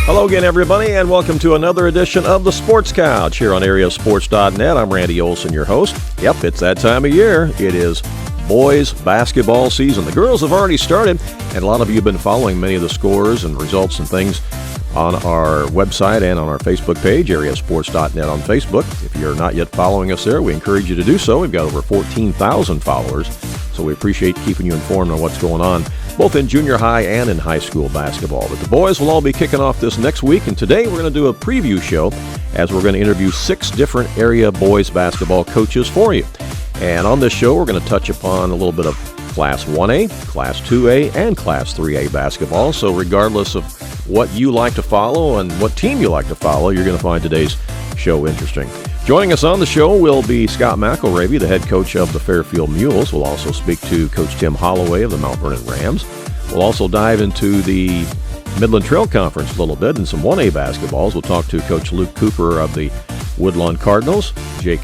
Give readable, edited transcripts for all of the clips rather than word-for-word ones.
Hello again, everybody, and welcome to another edition of the Sports Couch here on AreaSports.net. I'm Randy Olson, your host. Yep, it's that time of year. It is boys basketball season. The girls have already started, and a lot of you have been following many of the scores and results and things on our website and on our Facebook page, AreaSports.net on Facebook. If you're not yet following us there, we encourage you to do so. We've got over 14,000 followers, so we appreciate keeping you informed on what's going on, both in junior high and in high school basketball. But the boys will all be kicking off this next week, and today we're going to do a preview show as we're going to interview 6 different area boys basketball coaches for you. And on this show, we're going to touch upon a little bit of Class 1A, Class 2A, and Class 3A basketball. So regardless of what you like to follow and what team you like to follow, you're going to find today's show interesting. Joining us on the show will be Scott McElravy, the head coach of the Fairfield Mules. We'll also speak to Coach Tim Holloway of the Mount Vernon Rams. We'll also dive into the Midland Trail Conference a little bit and some 1A basketballs. We'll talk to Coach Luke Cooper of the Woodlawn Cardinals, Jake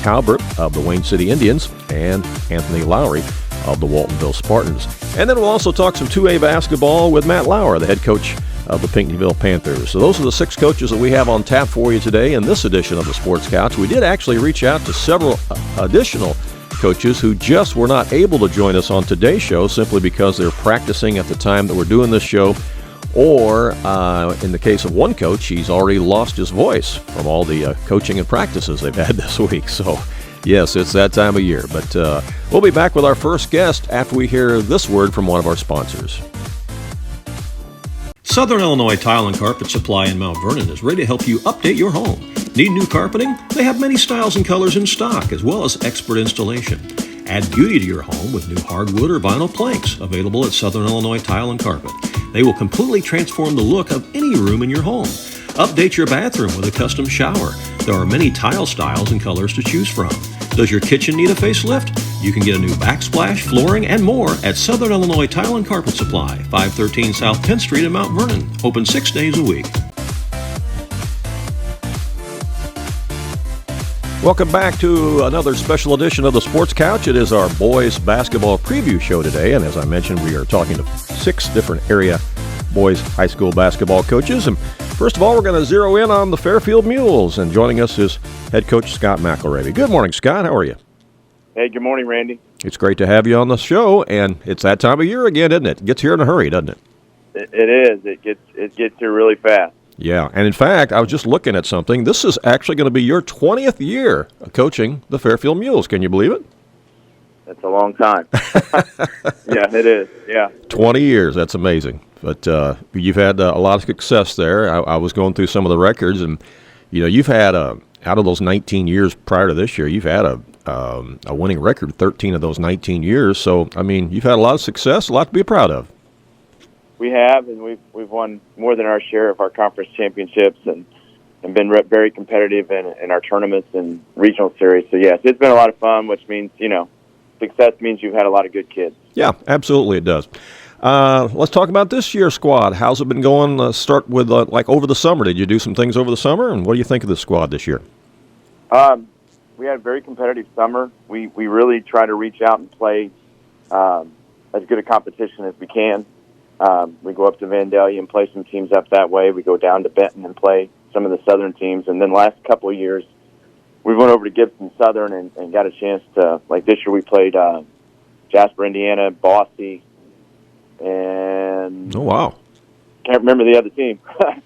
Talbert of the Wayne City Indians, and Anthony Lowery of the Waltonville Spartans. And then we'll also talk some 2A basketball with Matt Laur, the head coach of the Pinckneyville Panthers. So those are the 6 coaches that we have on tap for you today in this edition of the Sports Couch. We did actually reach out to several additional coaches who just were not able to join us on today's show simply because they're practicing at the time that we're doing this show, or in the case of one coach, he's already lost his voice from all the coaching and practices they've had this week. So yes, it's that time of year. But we'll be back with our first guest after we hear this word from one of our sponsors. Southern Illinois Tile and Carpet Supply in Mount Vernon is ready to help you update your home. Need new carpeting? They have many styles and colors in stock, as well as expert installation. Add beauty to your home with new hardwood or vinyl planks available at Southern Illinois Tile and Carpet. They will completely transform the look of any room in your home. Update your bathroom with a custom shower. There are many tile styles and colors to choose from. Does your kitchen need a facelift? You can get a new backsplash, flooring, and more at Southern Illinois Tile and Carpet Supply, 513 South 10th Street in Mount Vernon. Open 6 days a week. Welcome back to another special edition of the Sports Couch. It is our boys basketball preview show today, and as I mentioned, we are talking to 6 different area boys high school basketball coaches. And first of all, we're going to zero in on the Fairfield Mules, and joining us is head coach Scott McElravy. Good morning, Scott. How are you? Hey, good morning, Randy. It's great to have you on the show, and it's that time of year again, isn't it? It gets here in a hurry, doesn't it? It is. It gets here really fast. Yeah, and in fact, I was just looking at something. This is actually going to be your 20th year of coaching the Fairfield Mules. Can you believe it? That's a long time. Yeah, it is. Yeah. 20 years. That's amazing. But you've had a lot of success there. I was going through some of the records, and you've had out of those 19 years prior to this year, you've had a winning record 13 of those 19 years. So, I mean, you've had a lot of success, a lot to be proud of. We have, and we've won more than our share of our conference championships and been very competitive in our tournaments and regional series. So, yes, it's been a lot of fun, which means, success means you've had a lot of good kids. Yeah, absolutely it does. Let's talk about this year's squad. How's it been going? Start with, over the summer. Did you do some things over the summer? And what do you think of the squad this year? We had a very competitive summer. We really try to reach out and play as good a competition as we can. We go up to Vandalia and play some teams up that way. We go down to Benton and play some of the southern teams. And then last couple of years, we went over to Gibson Southern and got a chance to, like this year we played Jasper, Indiana, Boise, and... Oh, wow. Can't remember the other team.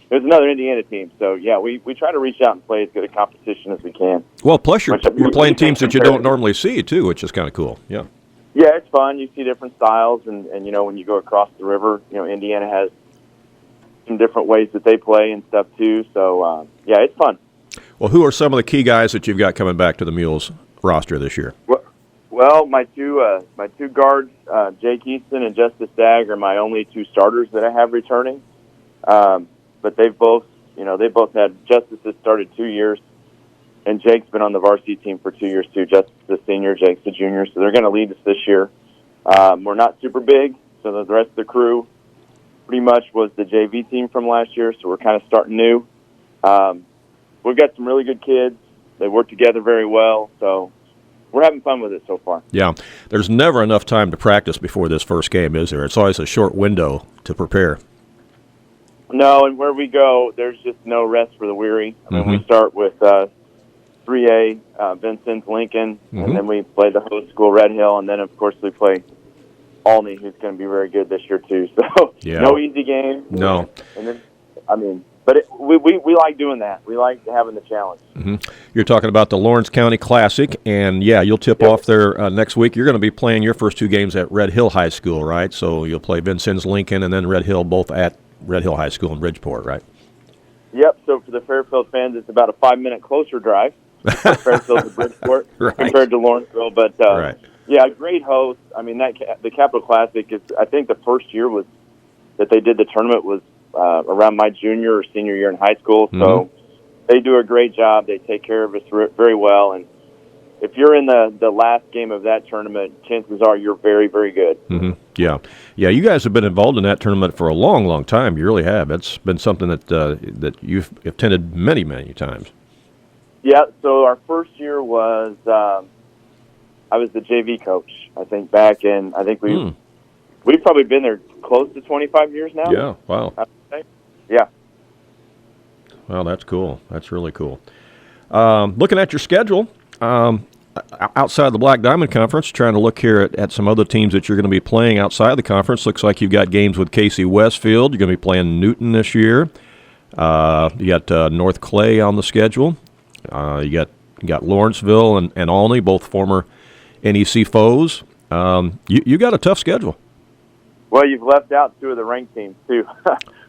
There's another Indiana team. So, yeah, we try to reach out and play as good a competition as we can. Well, plus you're playing teams that you don't normally see, too, which is kind of cool. Yeah. Yeah, it's fun. You see different styles, and when you go across the river, Indiana has some different ways that they play and stuff, too. So, yeah, it's fun. Well, who are some of the key guys that you've got coming back to the Mules roster this year? Well, my two guards, Jake Easton and Justice Stagg, are my only 2 starters that I have returning. But they've both had, Justice has started 2 years, and Jake's been on the varsity team for 2 years too. Justice is a senior, Jake's a junior, so they're going to lead us this year. We're not super big, so the rest of the crew pretty much was the JV team from last year, so we're kind of starting new. We've got some really good kids. They work together very well, so we're having fun with it so far. Yeah, there's never enough time to practice before this first game, is there? It's always a short window to prepare. No, and where we go, there's just no rest for the weary. I mean, Mm-hmm. we start with 3A, Vincennes, Lincoln, Mm-hmm. and then we play the host school, Red Hill, and then, of course, we play Olney, who's going to be very good this year, too. So, Yeah. no easy game. No. And then, I mean, but we like doing that. We like having the challenge. Mm-hmm. You're talking about the Lawrence County Classic, and, yeah, you'll tip off there next week. You're going to be playing your first two games at Red Hill High School, right? So you'll play Vincennes, Lincoln, and then Red Hill, both at Red Hill High School in Bridgeport, right? Yep, so for the Fairfield fans, it's about a 5-minute closer drive, Fairfield to Bridgeport, Right. compared to Lawrenceville. But, Right. yeah, great host. I mean, the Capital Classic is, I think the first year was that they did the tournament was around my junior or senior year in high school. So they do a great job. They take care of us very well. And if you're in the last game of that tournament, chances are you're very, very good. Mm-hmm. Yeah. Yeah, you guys have been involved in that tournament for a long, long time. You really have. It's been something that you've attended many, many times. Yeah, so our first year was I was the JV coach, I think, back in, I think we've probably been there close to 25 years now. Yeah, wow. Yeah. Well, that's cool. That's really cool. Looking at your schedule, outside the Black Diamond Conference, trying to look here at some other teams that you're going to be playing outside the conference. Looks like you've got games with Casey Westfield. You're going to be playing Newton this year. You got North Clay on the schedule. You got Lawrenceville and Olney, both former NEC foes. You got a tough schedule. Well, you've left out two of the ranked teams, too.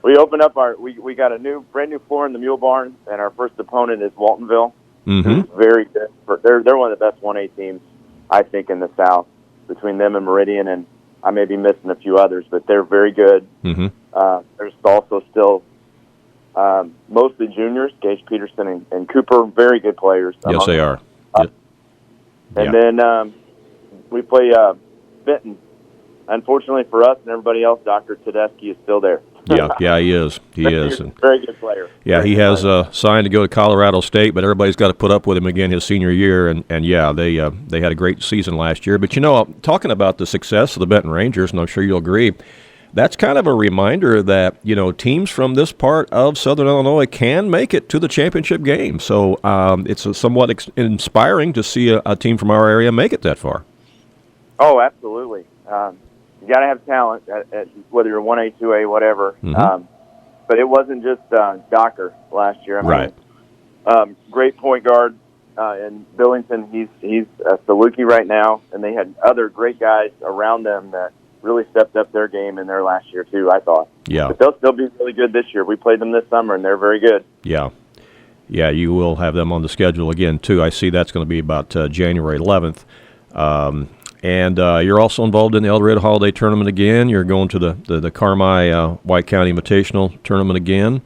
We open up we got a brand new floor in the Mule Barn, and our first opponent is Waltonville. Mm-hmm. Who's very good. They're one of the best 1A teams, I think, in the South, between them and Meridian, and I may be missing a few others, but they're very good. Mm-hmm. There's also still mostly juniors, Gage Peterson and Cooper, very good players. Yes, they are. And then we play Benton. Unfortunately for us and everybody else, Dr. Tedeschi is still there. Yeah, he is. He is. And very good player. Yeah, he has signed to go to Colorado State, but everybody's got to put up with him again his senior year. And yeah, they had a great season last year. But, talking about the success of the Benton Rangers, and I'm sure you'll agree, that's kind of a reminder that, teams from this part of Southern Illinois can make it to the championship game. So it's somewhat inspiring to see a team from our area make it that far. Oh, absolutely. You got to have talent, at whether you're 1A, 2A, whatever. Mm-hmm. But it wasn't just Docker last year. Right. Great point guard in Billington. He's a Saluki right now, and they had other great guys around them that really stepped up their game in their last year, too, I thought. Yeah. But they'll still be really good this year. We played them this summer, and they're very good. Yeah. Yeah, you will have them on the schedule again, too. I see that's going to be about January 11th. And you're also involved in the El Dorado Holiday Tournament again. You're going to the Carmi White County Invitational Tournament again.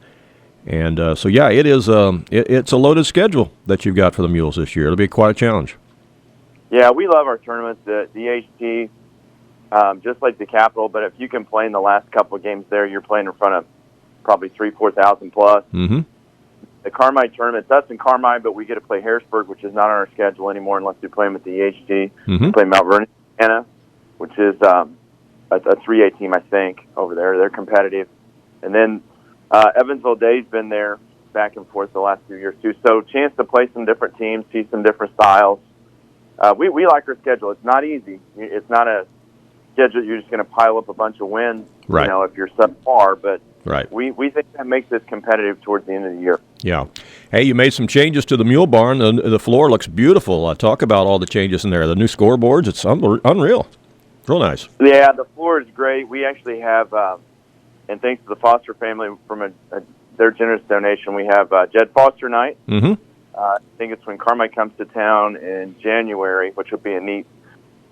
And so, yeah, it's a loaded schedule that you've got for the Mules this year. It'll be quite a challenge. Yeah, we love our tournaments. The HT, just like the Capitol, but if you can play in the last couple of games there, you're playing in front of probably 4,000 plus. Mm-hmm. The Carmi tournament, that's in Carmi, but we get to play Harrisburg, which is not on our schedule anymore unless we play them at the EHG. Mm-hmm. We play Mount Vernon, Indiana, which is a 3A team, I think, over there. They're competitive. And then Evansville Day's been there back and forth the last few years, too. So chance to play some different teams, see some different styles. We like our schedule. It's not easy. It's not a schedule you're just going to pile up a bunch of wins, right. If you're subpar, but right. We think that makes this competitive towards the end of the year. Yeah. Hey, you made some changes to the Mule Barn. The floor looks beautiful. Talk about all the changes in there. The new scoreboards, it's unreal. Real nice. Yeah, the floor is great. We actually have, and thanks to the Foster family from their generous donation, we have Jed Foster Night. Mm-hmm. I think it's when Carmi comes to town in January, which will be a neat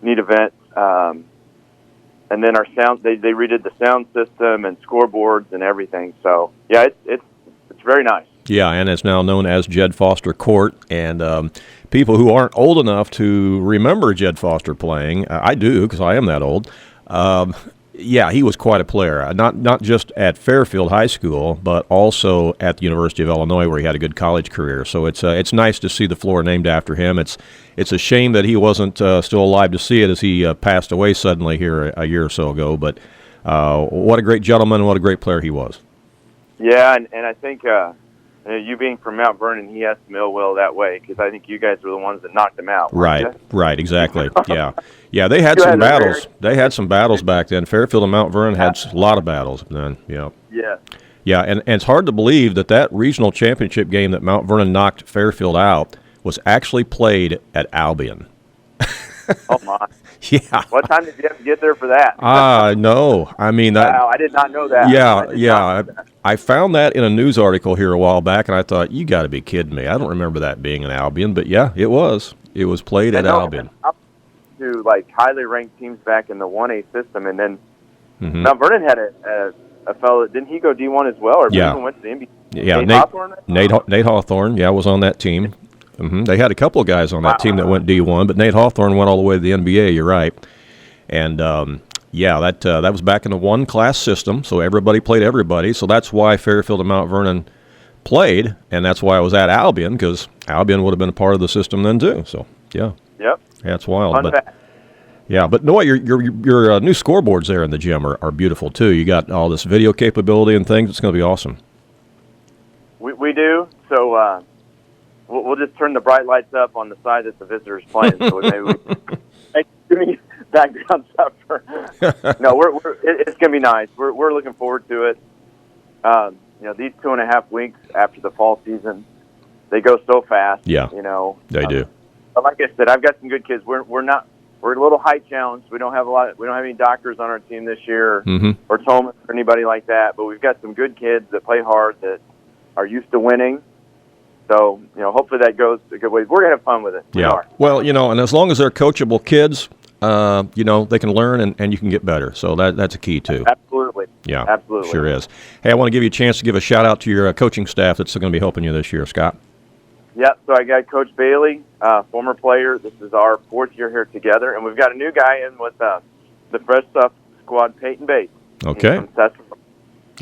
event. And then our sound, they redid the sound system and scoreboards and everything. So yeah, it's very nice. Yeah, and it's now known as Jed Foster Court. And people who aren't old enough to remember Jed Foster playing, I do because I am that old. Yeah, he was quite a player. Not just at Fairfield High School, but also at the University of Illinois, where he had a good college career. So it's nice to see the floor named after him. It's a shame that he wasn't still alive to see it, as he passed away suddenly here a year or so ago. But what a great gentleman and what a great player he was. Yeah, and I think you being from Mount Vernon, he has some ill will that way because I think you guys were the ones that knocked him out. Right, exactly. Yeah. They had some battles. They had some battles back then. Fairfield and Mount Vernon had a lot of battles then. Yeah. Yeah, and it's hard to believe that regional championship game that Mount Vernon knocked Fairfield out was actually played at Albion. Oh, my. Yeah. What time did you have to get there for that? No. I mean, wow, I did not know that. Yeah. I found that in a news article here a while back, and I thought, you got to be kidding me. I don't remember that being in Albion, but yeah, it was. It was played at Albion. To highly ranked teams back in the 1A system, and then Mount Vernon had a fellow. Didn't he go D1 as well, or even went to the NBA? Yeah, Nate Hawthorne. Yeah, was on that team. They had a couple of guys on that team that went D1, but Nate Hawthorne went all the way to the NBA. You're right, and that was back in the one-class system, so everybody played everybody. So that's why Fairfield and Mount Vernon played, and that's why I was at Albion, because Albion would have been a part of the system then too. So yeah, that's wild. Fun fact. Yeah, but no, your new scoreboards there in the gym are beautiful too. You got all this video capability and things. It's going to be awesome. We do. So we'll just turn the bright lights up on the side that the visitors playing. So maybe we can background stuff. No, it's going to be nice. We're looking forward to it. These 2.5 weeks after the fall season, they go so fast. Yeah, they do. But like I said, I've got some good kids. We're a little height challenged. We don't have any doctors on our team this year, or Thomas or anybody like that. But we've got some good kids that play hard, that are used to winning. So, hopefully that goes a good way. We're going to have fun with it. Yeah. Well, and as long as they're coachable kids, they can learn and you can get better. So that's a key too. Absolutely. Yeah. Absolutely. Sure is. Hey, I want to give you a chance to give a shout out to your coaching staff that's going to be helping you this year, Scott. Yeah. So I got Coach Bailey, former player. This is our 4th year here together, and we've got a new guy in with the Fresh Stuff squad, Peyton Bates. Okay.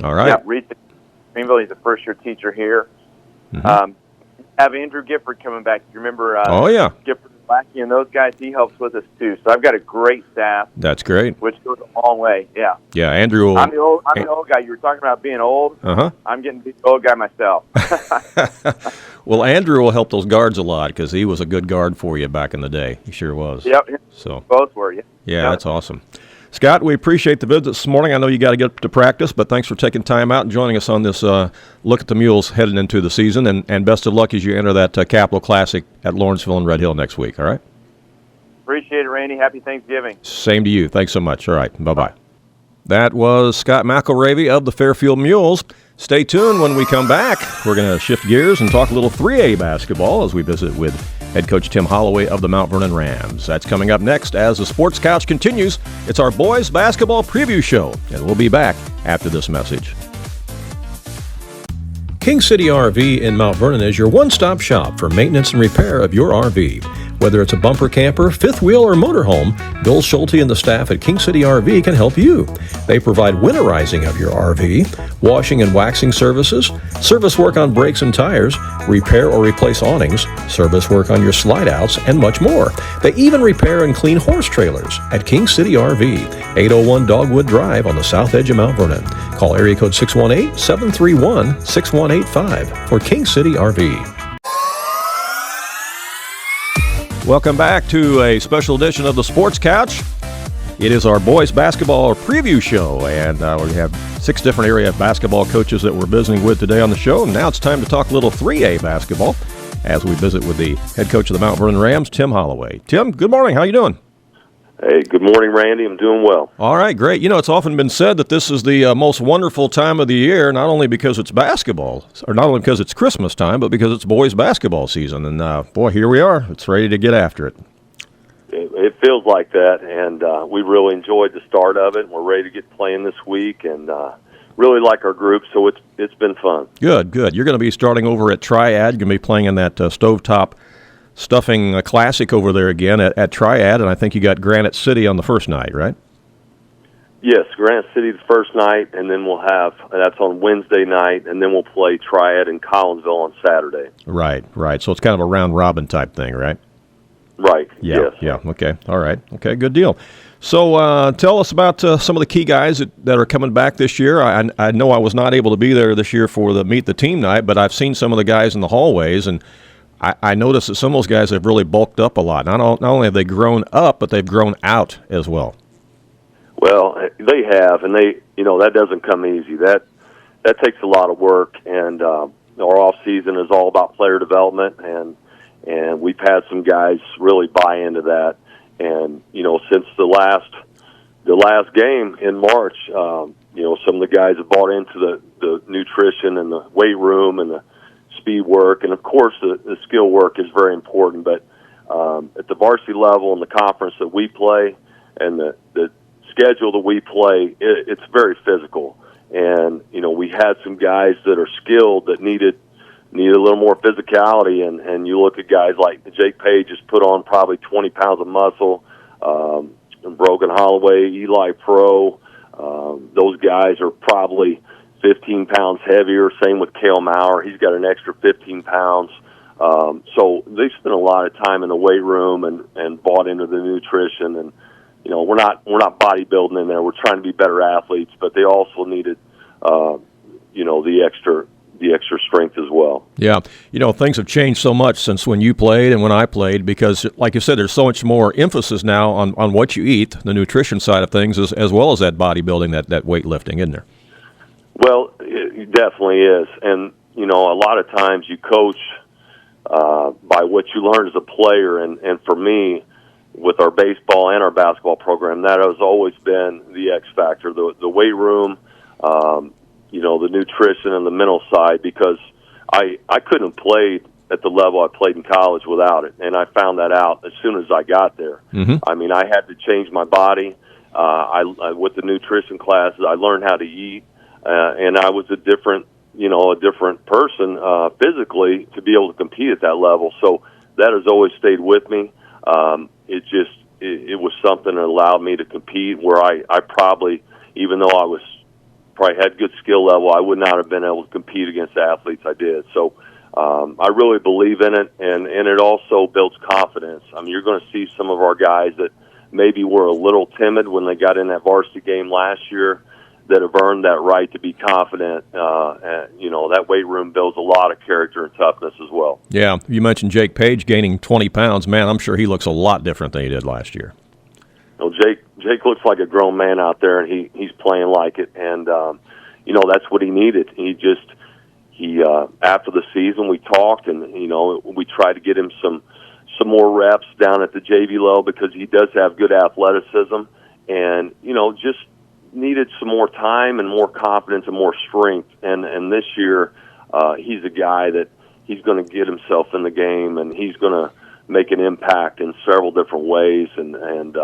All right. Yeah. Recent Greenville. He's a first-year teacher here. Have Andrew Gifford coming back. You remember? Gifford, Lackey, and those guys. He helps with us too. So I've got a great staff. That's great. Which goes a long way. Yeah. Yeah, Andrew. I'm the old guy. You were talking about being old. I'm getting the old guy myself. Well, Andrew will help those guards a lot because he was a good guard for you back in the day. He sure was. Yep. So both were. Yeah. Yeah, that's awesome. Scott, we appreciate the visit this morning. I know you got to get to practice, but thanks for taking time out and joining us on this look at the Mules heading into the season, and best of luck as you enter that Capital Classic at Lawrenceville and Red Hill next week, all right? Appreciate it, Randy. Happy Thanksgiving. Same to you. Thanks so much. All right, bye-bye. That was Scott McElravy of the Fairfield Mules. Stay tuned when we come back. We're going to shift gears and talk a little 3A basketball as we visit with head coach Tim Holloway of the Mount Vernon Rams. That's coming up next as the Sports Couch continues. It's our boys basketball preview show, and we'll be back after this message. King City RV in Mount Vernon is your one-stop shop for maintenance and repair of your RV. Whether it's a bumper camper, fifth wheel, or motorhome, Bill Schulte and the staff at King City RV can help you. They provide winterizing of your RV, washing and waxing services, service work on brakes and tires, repair or replace awnings, service work on your slide-outs, and much more. They even repair and clean horse trailers at King City RV, 801 Dogwood Drive on the south edge of Mount Vernon. Call area code 618-731-6185 for King City RV. Welcome back to a special edition of the Sports Couch. It is our boys basketball preview show, and we have 6 different area basketball coaches that we're visiting with today on the show. And now it's time to talk a little 3A basketball as we visit with the head coach of the Mount Vernon Rams, Tim Holloway. Tim, good morning. How you doing? Hey, good morning, Randy. I'm doing well. All right, great. It's often been said that this is the most wonderful time of the year, not only because it's basketball, or not only because it's Christmas time, but because it's boys basketball season. And, boy, here we are. It's ready to get after it. It feels like that, and we really enjoyed the start of it. We're ready to get playing this week, and really like our group, so it's been fun. Good. You're going to be starting over at Triad. You're going to be playing in that stovetop stuffing classic over there again at Triad, and I think you got Granite City on the first night, right? Yes, Granite City the first night, and then that's on Wednesday night, and then we'll play Triad in Collinsville on Saturday. Right. So it's kind of a round-robin type thing, right? Right, yes. Yeah, okay, all right. Okay, good deal. So tell us about some of the key guys that are coming back this year. I know I was not able to be there this year for the Meet the Team night, but I've seen some of the guys in the hallways, and I noticed that some of those guys have really bulked up a lot. Not only have they grown up, but they've grown out as well. Well, they have, and that doesn't come easy. That takes a lot of work, and our off season is all about player development, and we've had some guys really buy into that. And since the last game in March, some of the guys have bought into the nutrition and the weight room and the speed work, and of course the skill work is very important. But at the varsity level and the conference that we play, and the schedule that we play, it's very physical. And we had some guys that are skilled that needed a little more physicality, and you look at guys like Jake Page has put on probably 20 pounds of muscle, and Brogan Holloway, Eli Pro, those guys are probably 15 pounds heavier. Same with Cale Maurer. He's got an extra 15 pounds. So they spent a lot of time in the weight room and bought into the nutrition. And, we're not bodybuilding in there. We're trying to be better athletes, but they also needed, the extra strength as well. Yeah. Things have changed so much since when you played and when I played, because like you said, there's so much more emphasis now on what you eat, the nutrition side of things, as well as that bodybuilding, that weightlifting, isn't there? Well, it definitely is. And, a lot of times you coach by what you learn as a player. And for me, with our baseball and our basketball program, that has always been the X factor, the weight room, the nutrition and the mental side, because I couldn't have played at the level I played in college without it. And I found that out as soon as I got there. Mm-hmm. I mean, I had to change my body. With the nutrition classes, I learned how to eat. And I was a different person physically to be able to compete at that level. So that has always stayed with me. It was something that allowed me to compete where I probably, even though I probably had good skill level, I would not have been able to compete against the athletes I did. So I really believe in it, and it also builds confidence. I mean, you're going to see some of our guys that maybe were a little timid when they got in that varsity game last year that have earned that right to be confident. That weight room builds a lot of character and toughness as well. Yeah, you mentioned Jake Page gaining 20 pounds. Man, I'm sure he looks a lot different than he did last year. Well, Jake looks like a grown man out there, and he's playing like it. And, that's what he needed. He after the season, we talked, and, we tried to get him some more reps down at the JV level because he does have good athleticism and, just needed some more time and more confidence and more strength. And this year, he's a guy that he's going to get himself in the game, and he's going to make an impact in several different ways. And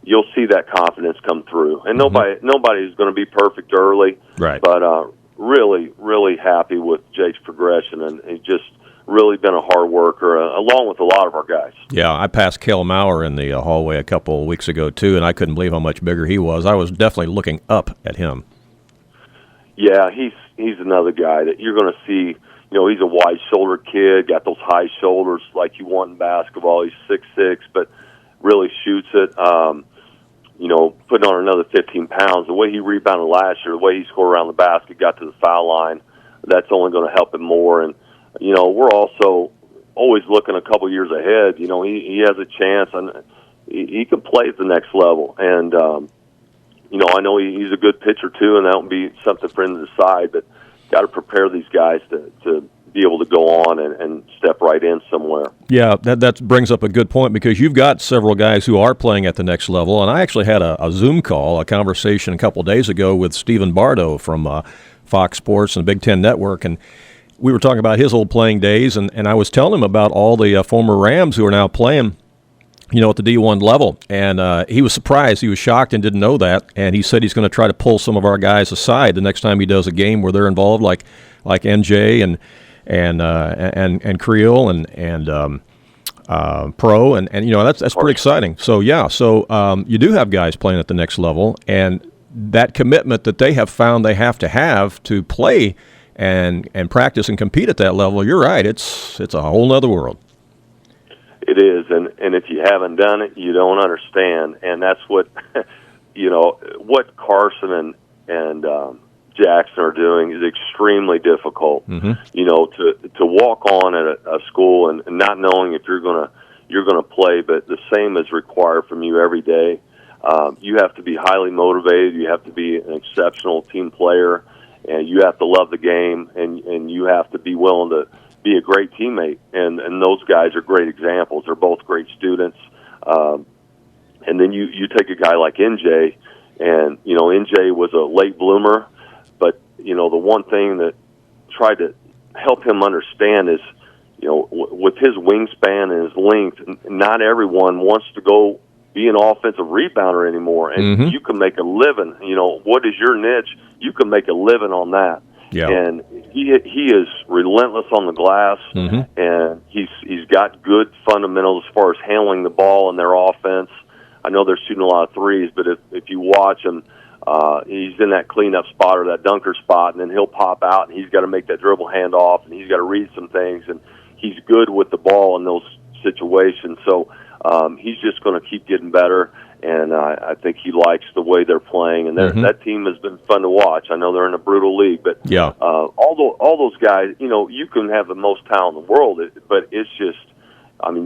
you'll see that confidence come through. And nobody's going to be perfect early, right? But really, really happy with Jake's progression, and he's just really been a hard worker, along with a lot of our guys. Yeah, I passed Cale Maurer in the hallway a couple of weeks ago, too, and I couldn't believe how much bigger he was. I was definitely looking up at him. Yeah, he's another guy that you're going to see. He's a wide-shouldered kid, got those high shoulders like you want in basketball. He's 6'6", but really shoots it. Putting on another 15 pounds. The way he rebounded last year, the way he scored around the basket, got to the foul line, that's only going to help him more. And we're also always looking a couple years ahead. He has a chance, and he can play at the next level. And, I know he's a good pitcher, too, and that would be something for him to decide. But got to prepare these guys to be able to go on and step right in somewhere. Yeah, that brings up a good point, because you've got several guys who are playing at the next level. And I actually had a Zoom call, a conversation a couple of days ago with Stephen Bardo from Fox Sports and the Big Ten Network, and we were talking about his old playing days, and I was telling him about all the former Rams who are now playing, at the D1 level. And he was surprised. He was shocked and didn't know that. And he said he's going to try to pull some of our guys aside the next time he does a game where they're involved, like NJ and Creel and Pro, and that's pretty exciting. So you do have guys playing at the next level, and that commitment that they have found they have to play and practice and compete at that level, you're right, it's a whole other world. It is, and if you haven't done it, you don't understand, and that's what what Carson and Jackson are doing is extremely difficult. To walk on at a school and not knowing if you're gonna play, but the same is required from you every day. You have to be highly motivated. You have to be an exceptional team player, and you have to love the game, and you have to be willing to be a great teammate. And those guys are great examples. They're both great students. And then you take a guy like NJ, and NJ was a late bloomer, but the one thing that tried to help him understand is, with his wingspan and his length, not everyone wants to go be an offensive rebounder anymore, and you can make a living. What is your niche? You can make a living on that. Yeah. And he is relentless on the glass, and he's got good fundamentals as far as handling the ball in their offense. I know they're shooting a lot of threes, but if you watch him, he's in that cleanup spot or that dunker spot, and then he'll pop out, and he's got to make that dribble handoff, and he's got to read some things, and he's good with the ball in those situations. So he's just going to keep getting better, and I think he likes the way they're playing. And that team has been fun to watch. I know they're in a brutal league, but all those guys, you can have the most talent in the world, but it's just,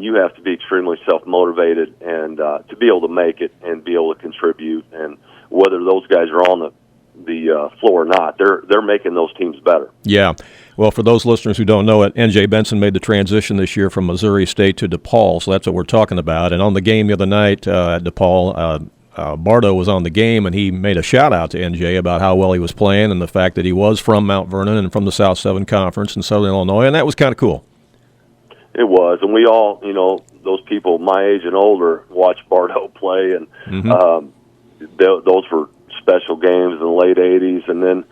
you have to be extremely self-motivated and to be able to make it and be able to contribute. And whether those guys are on the floor or not, they're making those teams better. Yeah. Well, for those listeners who don't know it, N.J. Benson made the transition this year from Missouri State to DePaul, so that's what we're talking about. And on the game the other night at DePaul, Bardo was on the game, and he made a shout-out to N.J. about how well he was playing and the fact that he was from Mount Vernon and from the South 7 Conference in Southern Illinois, and that was kind of cool. It was, and we all, those people my age and older watched Bardo play, and those were special games in the late 80s. And then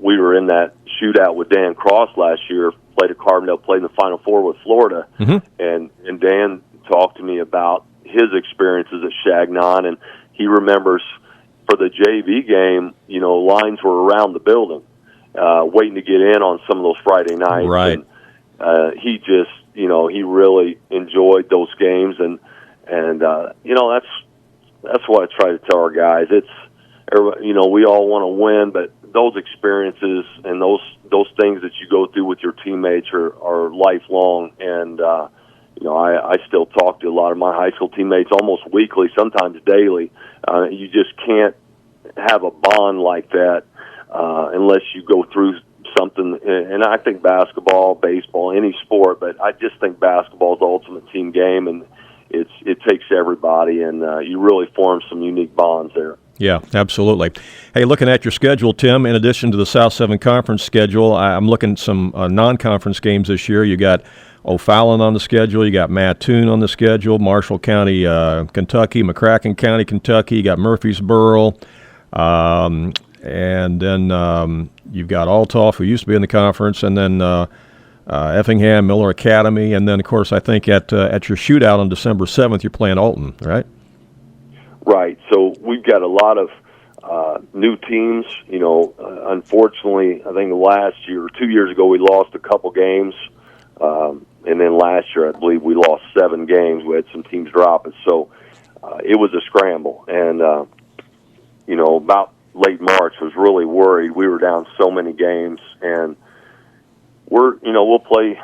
we were in that shootout with Dan Cross last year, played at Carbondale, played in the Final Four with Florida, and Dan talked to me about his experiences at Chagnon, and he remembers for the JV game, lines were around the building waiting to get in on some of those Friday nights. Right. And he just, he really enjoyed those games, and that's what I try to tell our guys. It's, we all want to win, but those experiences and those things that you go through with your teammates are lifelong. And I still talk to a lot of my high school teammates almost weekly, sometimes daily. You just can't have a bond like that unless you go through something. And I think basketball, baseball, any sport, but I just think basketball is the ultimate team game, and it takes everybody, and you really form some unique bonds there. Yeah, absolutely. Hey, looking at your schedule, Tim, in addition to the South 7 Conference schedule, I'm looking at some non-conference games this year. You got O'Fallon on the schedule. You got Mattoon on the schedule, Marshall County, Kentucky, McCracken County, Kentucky. You got Murfreesboro. And then you've got Althoff, who used to be in the conference, and then Effingham, Miller Academy. And then, of course, I think at your shootout on December 7th, you're playing Alton, right? Right. So we've got a lot of new teams. Unfortunately, I think last year, 2 years ago, we lost a couple games. And then last year, I believe we lost 7 games. We had some teams drop us. So it was a scramble. And, about late March, I was really worried. We were down so many games. And we'll play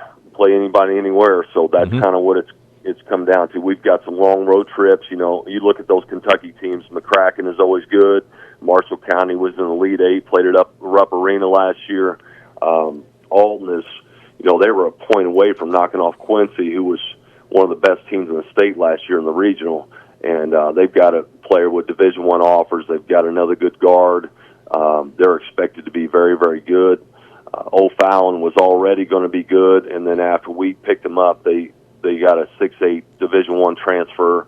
anybody anywhere. So that's kind of what it's come down to. We've got some long road trips. You look at those Kentucky teams. McCracken is always good. Marshall County was in the Elite 8, played it up Rupp Arena last year. Alton is, they were a point away from knocking off Quincy, who was one of the best teams in the state last year in the regional. And they've got a player with Division I offers. They've got another good guard. They're expected to be very, very good. O'Fallon was already going to be good, and then after we picked them up, they got a 6'8" Division I transfer,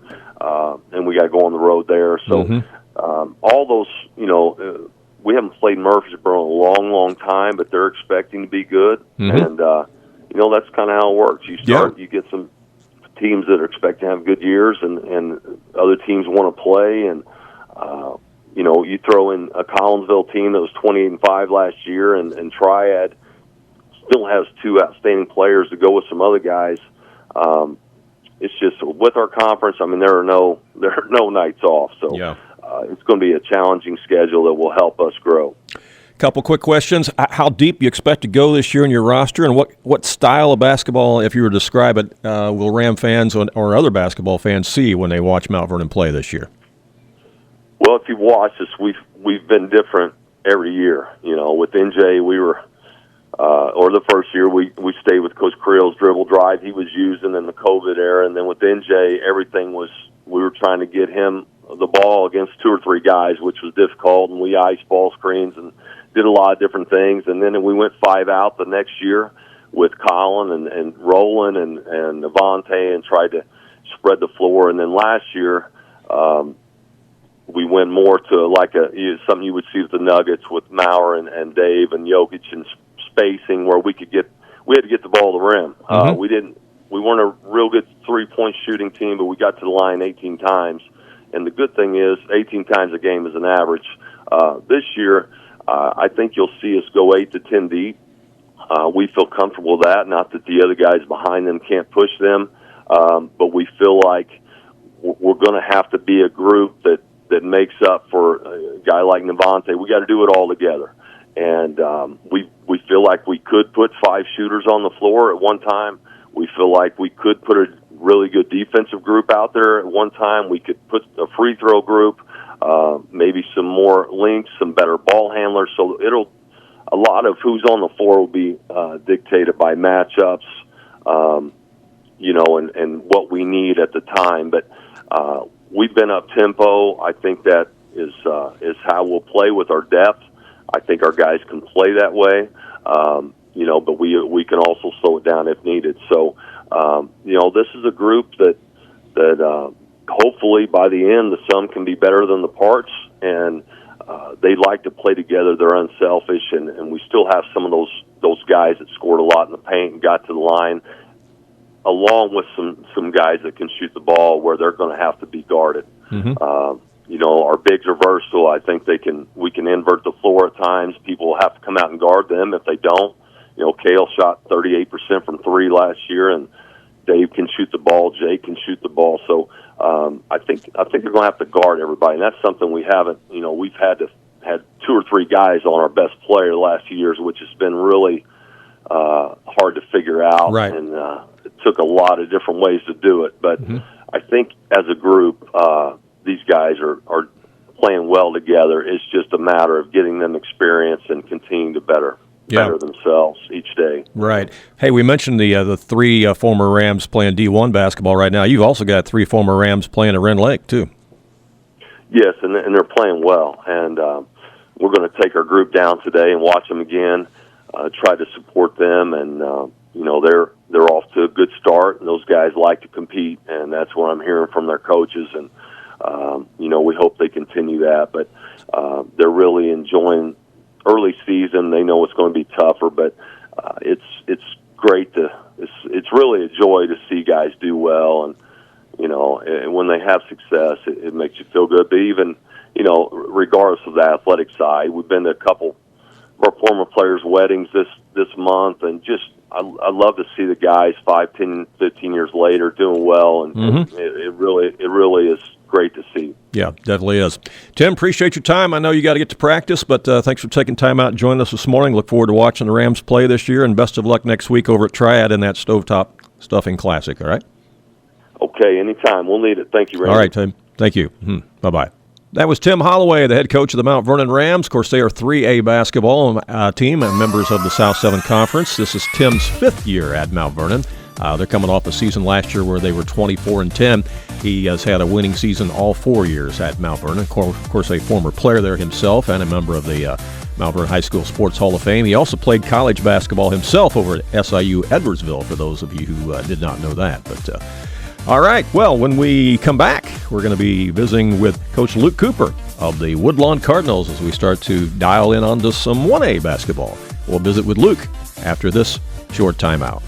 and we got to go on the road there. So all those, we haven't played Murfreesboro in a long, long time, but they're expecting to be good. And, that's kind of how it works. You get some teams that are expecting to have good years, and other teams want to play, and, you throw in a Collinsville team that was 28-5 last year, and Triad still has 2 outstanding players to go with some other guys. it's just with our conference. I mean, there are no nights off, so yeah. It's going to be a challenging schedule that will help us grow. Couple quick questions. How deep you expect to go this year in your roster, and what style of basketball, if you were to describe it, will Ram fans or other basketball fans see when they watch Mount Vernon play this year? Well, if you've watched us, we've been different every year. You know, with NJ, we were, or the first year, we stayed with Coach Creel's dribble drive he was using in the COVID era, and then with NJ, everything was, we were trying to get him the ball against 2 or 3 guys, which was difficult, and we iced ball screens and did a lot of different things. And then we went 5 out the next year with Colin and Roland and Avante and tried to spread the floor. And then last year, we went more to like something you would see with the Nuggets with Maurer and Dave and Jokic and spacing where we had to get the ball to the rim. Mm-hmm. We weren't a real good 3-point shooting team, but we got to the line 18 times. And the good thing is 18 times a game is an average. This year, I think you'll see us go 8 to 10 deep. We feel comfortable with that, not that the other guys behind them can't push them, but we feel like we're going to have to be a group that makes up for a guy like Navante. We got to do it all together. And we feel like we could put 5 shooters on the floor at one time. We feel like we could put a really good defensive group out there at one time. We could put a free throw group, maybe some more links, some better ball handlers. So a lot of who's on the floor will be dictated by matchups, and what we need at the time. But we've been up tempo. I think that is how we'll play with our depth. I think our guys can play that way, but we can also slow it down if needed. So, this is a group that hopefully by the end the sum can be better than the parts, and they like to play together. They're unselfish, and we still have some of those guys that scored a lot in the paint and got to the line, along with some guys that can shoot the ball where they're going to have to be guarded. Mm-hmm. Our bigs are versatile. I think we can invert the floor at times. People will have to come out and guard them if they don't. Cale shot 38% from 3 last year, and Dave can shoot the ball. Jake can shoot the ball. So I think they're going to have to guard everybody, and that's something we haven't. We've had 2 or 3 guys on our best player the last few years, which has been really hard to figure out. Right. And it took a lot of different ways to do it. But mm-hmm. I think as a group, these guys are playing well together. It's just a matter of getting them experience and continuing to better themselves each day. Right. Hey, we mentioned the 3 former Rams playing D1 basketball right now. You've also got 3 former Rams playing at Ren Lake, too. Yes, and they're playing well. And we're going to take our group down today and watch them again, try to support them. And, they're off to a good start, and those guys like to compete, and that's what I'm hearing from their coaches. And, we hope they continue that. But they're really enjoying early season. They know it's going to be tougher, but it's great it's really a joy to see guys do well, and and when they have success, it makes you feel good. But even regardless of the athletic side, we've been to a couple of our former players' weddings this month, and just I love to see the guys 5, 10, 15 years later doing well, and mm-hmm. it really is great to see. Yeah, definitely is. Tim, appreciate your time. I know you got to get to practice, but thanks for taking time out and joining us this morning. Look forward to watching the Rams play this year, and best of luck next week over at Triad in that Stovetop Stuffing Classic, all right? Okay, anytime. We'll need it. Thank you, Randy. All right, Tim. Thank you. Bye-bye. That was Tim Holloway, the head coach of the Mount Vernon Rams. Of course, they are 3A basketball team and members of the South 7 Conference. This is Tim's 5th year at Mount Vernon. They're coming off a season last year where they were 24-10. He has had a winning season all 4 years at Mount Vernon. Of course, a former player there himself and a member of the Mount Vernon High School Sports Hall of Fame. He also played college basketball himself over at SIU Edwardsville, for those of you who did not know that. But all right, well, when we come back, we're going to be visiting with Coach Luke Cooper of the Woodlawn Cardinals as we start to dial in onto some 1A basketball. We'll visit with Luke after this short timeout.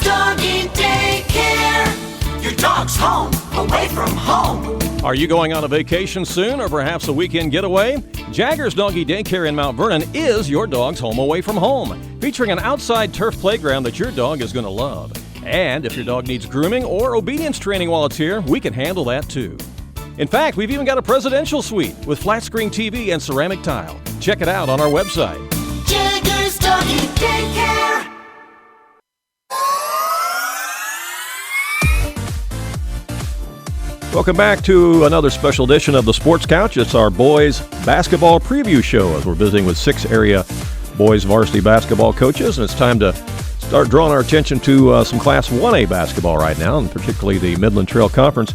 Doggy Daycare. Your dog's home, away from home. Are you going on a vacation soon or perhaps a weekend getaway? Jagger's Doggy Daycare in Mount Vernon is your dog's home away from home, featuring an outside turf playground that your dog is going to love. And if your dog needs grooming or obedience training while it's here, we can handle that too. In fact, we've even got a presidential suite with flat screen TV and ceramic tile. Check it out on our website. Jagger's Doggy Daycare. Welcome back to another special edition of the Sports Couch. It's our boys basketball preview show as we're visiting with 6 area boys varsity basketball coaches, and it's time to start drawing our attention to some Class 1A basketball right now, and particularly the Midland Trail Conference.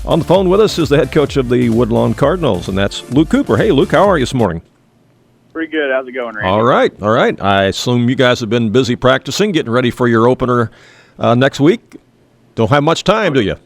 On the phone with us is the head coach of the Woodlawn Cardinals, and that's Luke Cooper. Hey, Luke, how are you this morning? Pretty good. How's it going, Randy? All right. I assume you guys have been busy practicing, getting ready for your opener next week. Don't have much time, do you?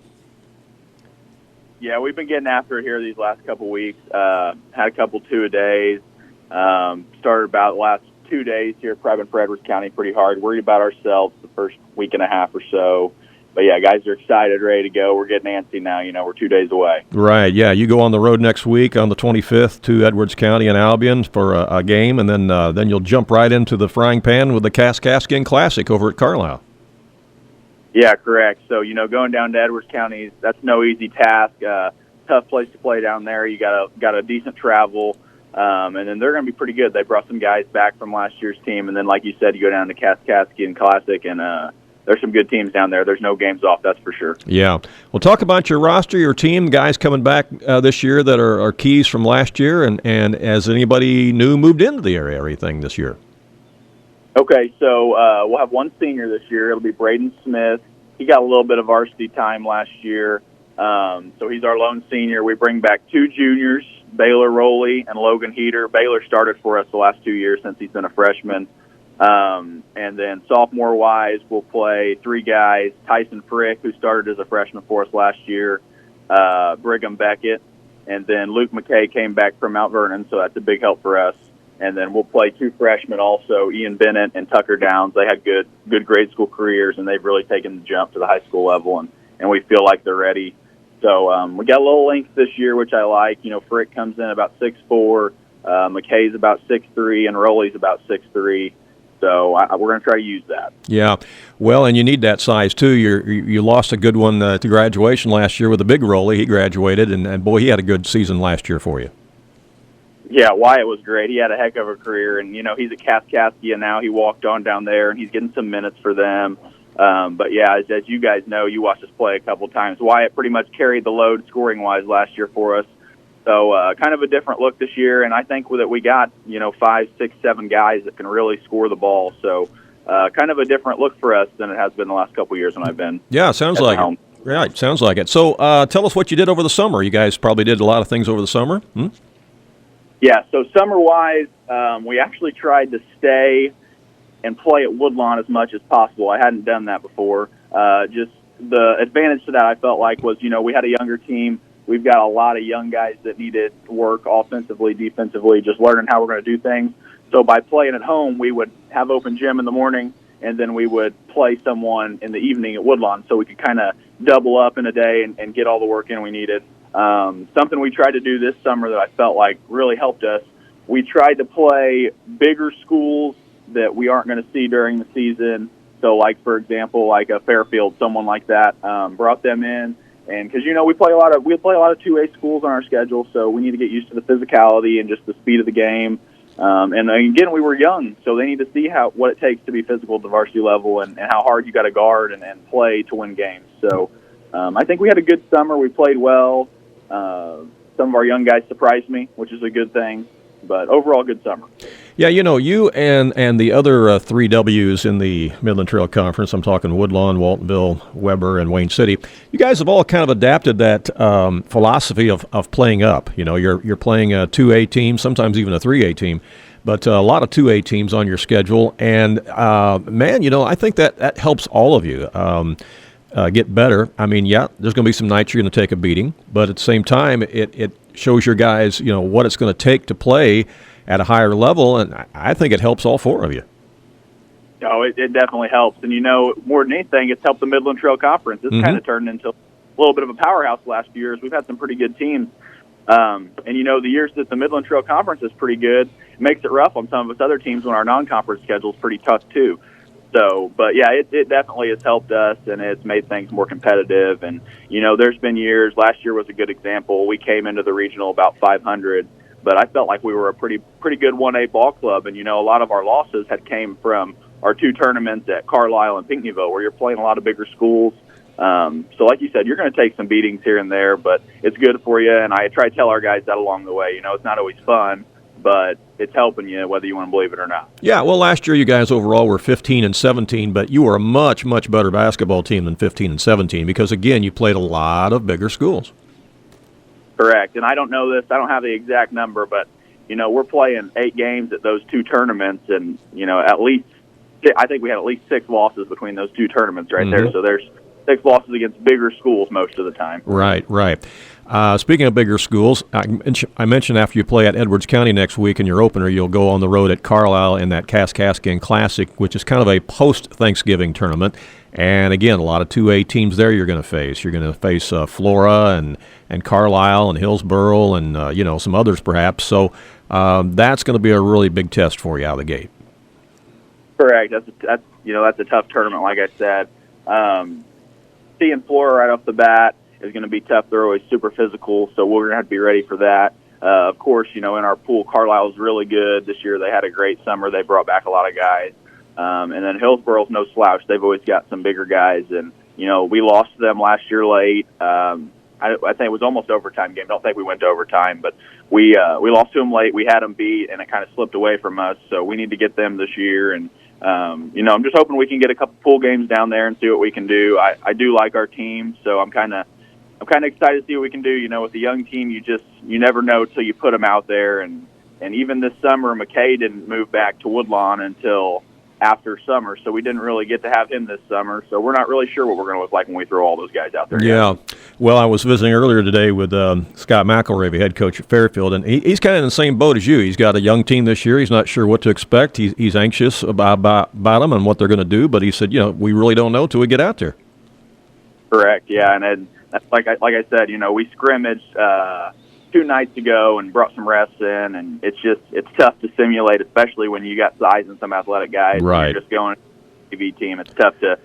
Yeah, we've been getting after it here these last couple weeks. Had a couple two-a-days. Started about the last 2 days here, probably for Edwards County pretty hard. Worried about ourselves the first week and a half or so. But, yeah, guys are excited, ready to go. We're getting antsy now. You know, we're 2 days away. Right, yeah. You go on the road next week on the 25th to Edwards County and Albion for a game, and then you'll jump right into the frying pan with the Kaskaskin Classic over at Carlisle. Yeah, correct. So, you know, going down to Edwards County, that's no easy task. Tough place to play down there. You got a decent travel, and then they're going to be pretty good. They brought some guys back from last year's team, and then, like you said, you go down to Kaskaskin Classic, and there's some good teams down there. There's no games off, that's for sure. Yeah. Well, talk about your roster, your team, guys coming back this year that are keys from last year, and has anybody new moved into the area or anything this year? Okay, so we'll have one senior this year. It'll be Braden Smith. He got a little bit of varsity time last year, so he's our lone senior. We bring back 2 juniors, Baylor Rowley and Logan Heater. Baylor started for us the last 2 years since he's been a freshman. And then sophomore-wise, we'll play 3 guys, Tyson Frick, who started as a freshman for us last year, Brigham Beckett, and then Luke McKay came back from Mount Vernon, so that's a big help for us. And then we'll play 2 freshmen also, Ian Bennett and Tucker Downs. They had good grade school careers, and they've really taken the jump to the high school level, and we feel like they're ready. So we got a little length this year, which I like. You know, Frick comes in about 6'4", McKay's about 6'3", and Rowley's about 6'3". So we're going to try to use that. Yeah, well, and you need that size too. You lost a good one to graduation last year with the big Rowley. He graduated, and boy, he had a good season last year for you. Yeah, Wyatt was great. He had a heck of a career, and, you know, he's at Kaskaskia now. He walked on down there, and he's getting some minutes for them. But, yeah, as you guys know, you watched us play a couple times. Wyatt pretty much carried the load scoring-wise last year for us. So kind of a different look this year, and I think that we got, 5, 6, 7 guys that can really score the ball. So kind of a different look for us than it has been the last couple of years when I've been. Yeah, sounds like it. Right, sounds like it. So tell us what you did over the summer. You guys probably did a lot of things over the summer. Yeah, so summer-wise, we actually tried to stay and play at Woodlawn as much as possible. I hadn't done that before. Just the advantage to that, I felt like, was, we had a younger team. We've got a lot of young guys that needed work offensively, defensively, just learning how we're going to do things. So by playing at home, we would have open gym in the morning, and then we would play someone in the evening at Woodlawn, so we could kind of double up in a day and get all the work in we needed. Something we tried to do this summer that I felt like really helped us, we tried to play bigger schools that we aren't going to see during the season. So, like, for example, like a Fairfield, someone like that, brought them in. And because, we play a lot of 2A schools on our schedule, so we need to get used to the physicality and just the speed of the game. And again, we were young, so they need to see what it takes to be physical at the varsity level and how hard you got to guard and play to win games. So I think we had a good summer. We played well. Some of our young guys surprised me, which is a good thing. But overall, good summer. Yeah, you and the other 3 W's in the Midland Trail Conference, I'm talking Woodlawn, Waltonville, Weber, and Wayne City, you guys have all kind of adapted that philosophy of playing up. You're playing a 2A team, sometimes even a 3A team, but a lot of 2A teams on your schedule. And, man, I think that helps all of you get better. I mean, yeah, there's going to be some nights you're going to take a beating, but at the same time, it shows your guys, what it's going to take to play at a higher level, and I think it helps all 4 of you. Oh, it definitely helps. And, more than anything, it's helped the Midland Trail Conference. It's kind of turned into little bit of a powerhouse the last few years. We've had some pretty good teams. And, the years that the Midland Trail Conference is pretty good, it makes it rough on some of us other teams when our non-conference schedule is pretty tough, too. So, but, yeah, it definitely has helped us, and it's made things more competitive. And, there's been years. Last year was a good example. We came into the regional about 500, but I felt like we were a pretty good 1A ball club. And, a lot of our losses had came from our 2 tournaments at Carlisle and Pinckneyville, where you're playing a lot of bigger schools. So like you said, you're going to take some beatings here and there, but it's good for you. And I try to tell our guys that along the way. It's not always fun, but it's helping you whether you want to believe it or not. Yeah, well, last year you guys overall were 15-17, but you were a much, much better basketball team than 15-17 because, again, you played a lot of bigger schools. Correct. And I don't know this. I don't have the exact number, but, we're playing 8 games at those 2 tournaments, and, at least I think we had at least 6 losses between those 2 tournaments right there. So there's 6 losses against bigger schools most of the time. Right. Speaking of bigger schools, I mentioned after you play at Edwards County next week in your opener, you'll go on the road at Carlisle in that Kaskaskin Classic, which is kind of a post-Thanksgiving tournament. And, again, a lot of 2A teams there you're going to face. You're going to face Flora and Carlisle and Hillsboro and, some others perhaps. So that's going to be a really big test for you out of the gate. Correct. That's a tough tournament, like I said. Seeing Flora right off the bat is going to be tough. They're always super physical, so we're going to have to be ready for that. Of course, in our pool, Carlisle's really good. This year they had a great summer. They brought back a lot of guys. And then Hillsboro's no slouch. They've always got some bigger guys. And, we lost to them last year late. I think it was almost overtime game. I don't think we went to overtime, but we lost to them late. We had them beat, and it kind of slipped away from us. So we need to get them this year. And, I'm just hoping we can get a couple pool games down there and see what we can do. I do like our team, so I'm kind of excited to see what we can do. With the young team, you never know till you put them out there. And even this summer, McKay didn't move back to Woodlawn until after summer, so we didn't really get to have him this summer. So we're not really sure what we're going to look like when we throw all those guys out there. Yeah. Well, I was visiting earlier today with Scott McElravy, head coach at Fairfield, and he's kind of in the same boat as you. He's got a young team this year. He's not sure what to expect. He's anxious about them and what they're going to do, but he said, we really don't know till we get out there. Correct. Yeah, and like I said, we scrimmaged 2 nights ago and brought some rests in, and it's tough to simulate, especially when you got size and some athletic guys. Right. And you're just going to TV team. It's tough to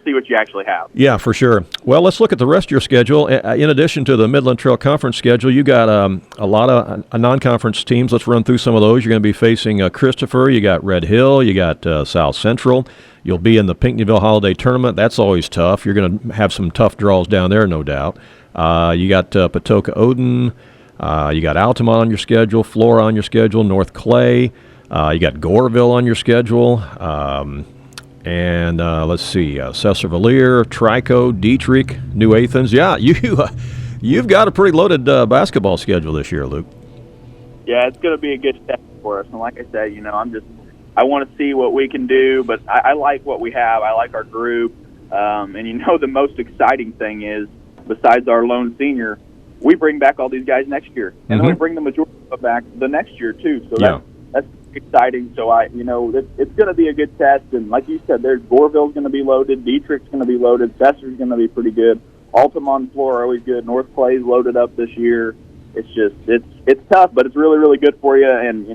see what you actually have. Yeah, for sure. Well, let's look at the rest of your schedule. In addition to the Midland Trail Conference schedule, you got a lot of non-conference teams. Let's run through some of those. You're going to be facing Christopher. You got Red Hill. You got South Central. You'll be in the Pinckneyville Holiday Tournament. That's always tough. You're going to have some tough draws down there, no doubt. You got Patoka Odin. You got Altamont on your schedule, Flora on your schedule, North Clay. You got Goreville on your schedule. And let's see, Cesar-Valier, Trico, Dietrich, New Athens. Yeah, you've got a pretty loaded basketball schedule this year, Luke. Yeah, it's going to be a good step for us. And like I said, I want to see what we can do, but I like what we have. I like our group. And the most exciting thing is, besides our lone senior, we bring back all these guys next year, and then we bring the majority of them back the next year too. So that's exciting. So it's going to be a good test. And like you said, Goreville's going to be loaded, Dietrich's going to be loaded, Cesar's going to be pretty good. Altamont and Flora are always good. North Clay's loaded up this year. It's tough, but it's really, really good for you. And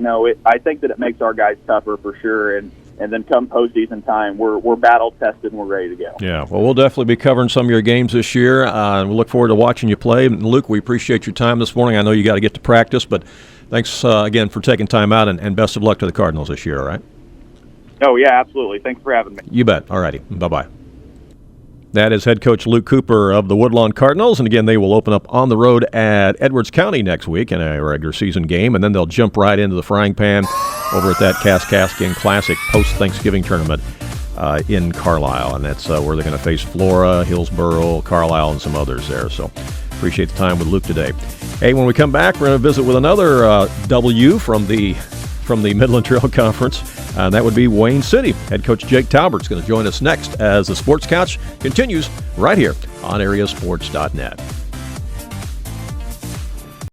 I think that it makes our guys tougher for sure. And then come postseason time, we're battle tested and we're ready to go. Yeah, well, we'll definitely be covering some of your games this year. We look forward to watching you play. And Luke, we appreciate your time this morning. I know you got to get to practice, but thanks again for taking time out, and best of luck to the Cardinals this year, all right? Oh, yeah, absolutely. Thanks for having me. You bet. All righty. Bye-bye. That is head coach Luke Cooper of the Woodlawn Cardinals, and again, they will open up on the road at Edwards County next week in a regular season game, and then they'll jump right into the frying pan over at that Kaskaskin Classic post-Thanksgiving tournament in Carlisle, and that's where they're going to face Flora, Hillsboro, Carlisle, and some others there. So appreciate the time with Luke today. Hey, when we come back, we're going to visit with another W from the Midland Trail Conference, and that would be Wayne City. Head coach Jake Talbert is going to join us next as the Sports Couch continues right here on AreaSports.net.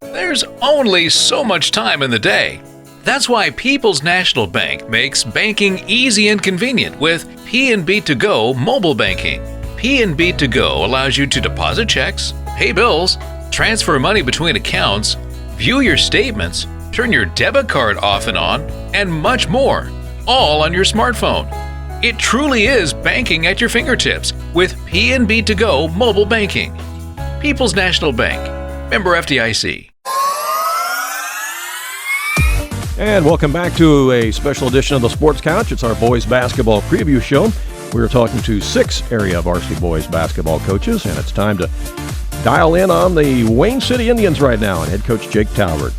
There's only so much time in the day. That's why People's National Bank makes banking easy and convenient with P&B To Go mobile banking. P&B To Go allows you to deposit checks, pay bills, transfer money between accounts, view your statements, turn your debit card off and on, and much more, all on your smartphone. It truly is banking at your fingertips with P&B To Go mobile banking. People's National Bank. Member FDIC. And welcome back to a special edition of the Sports Couch. It's our boys basketball preview show. We are talking to 6 area varsity boys basketball coaches, and it's time to dial in on the Wayne City Indians right now and head coach Jake Talbert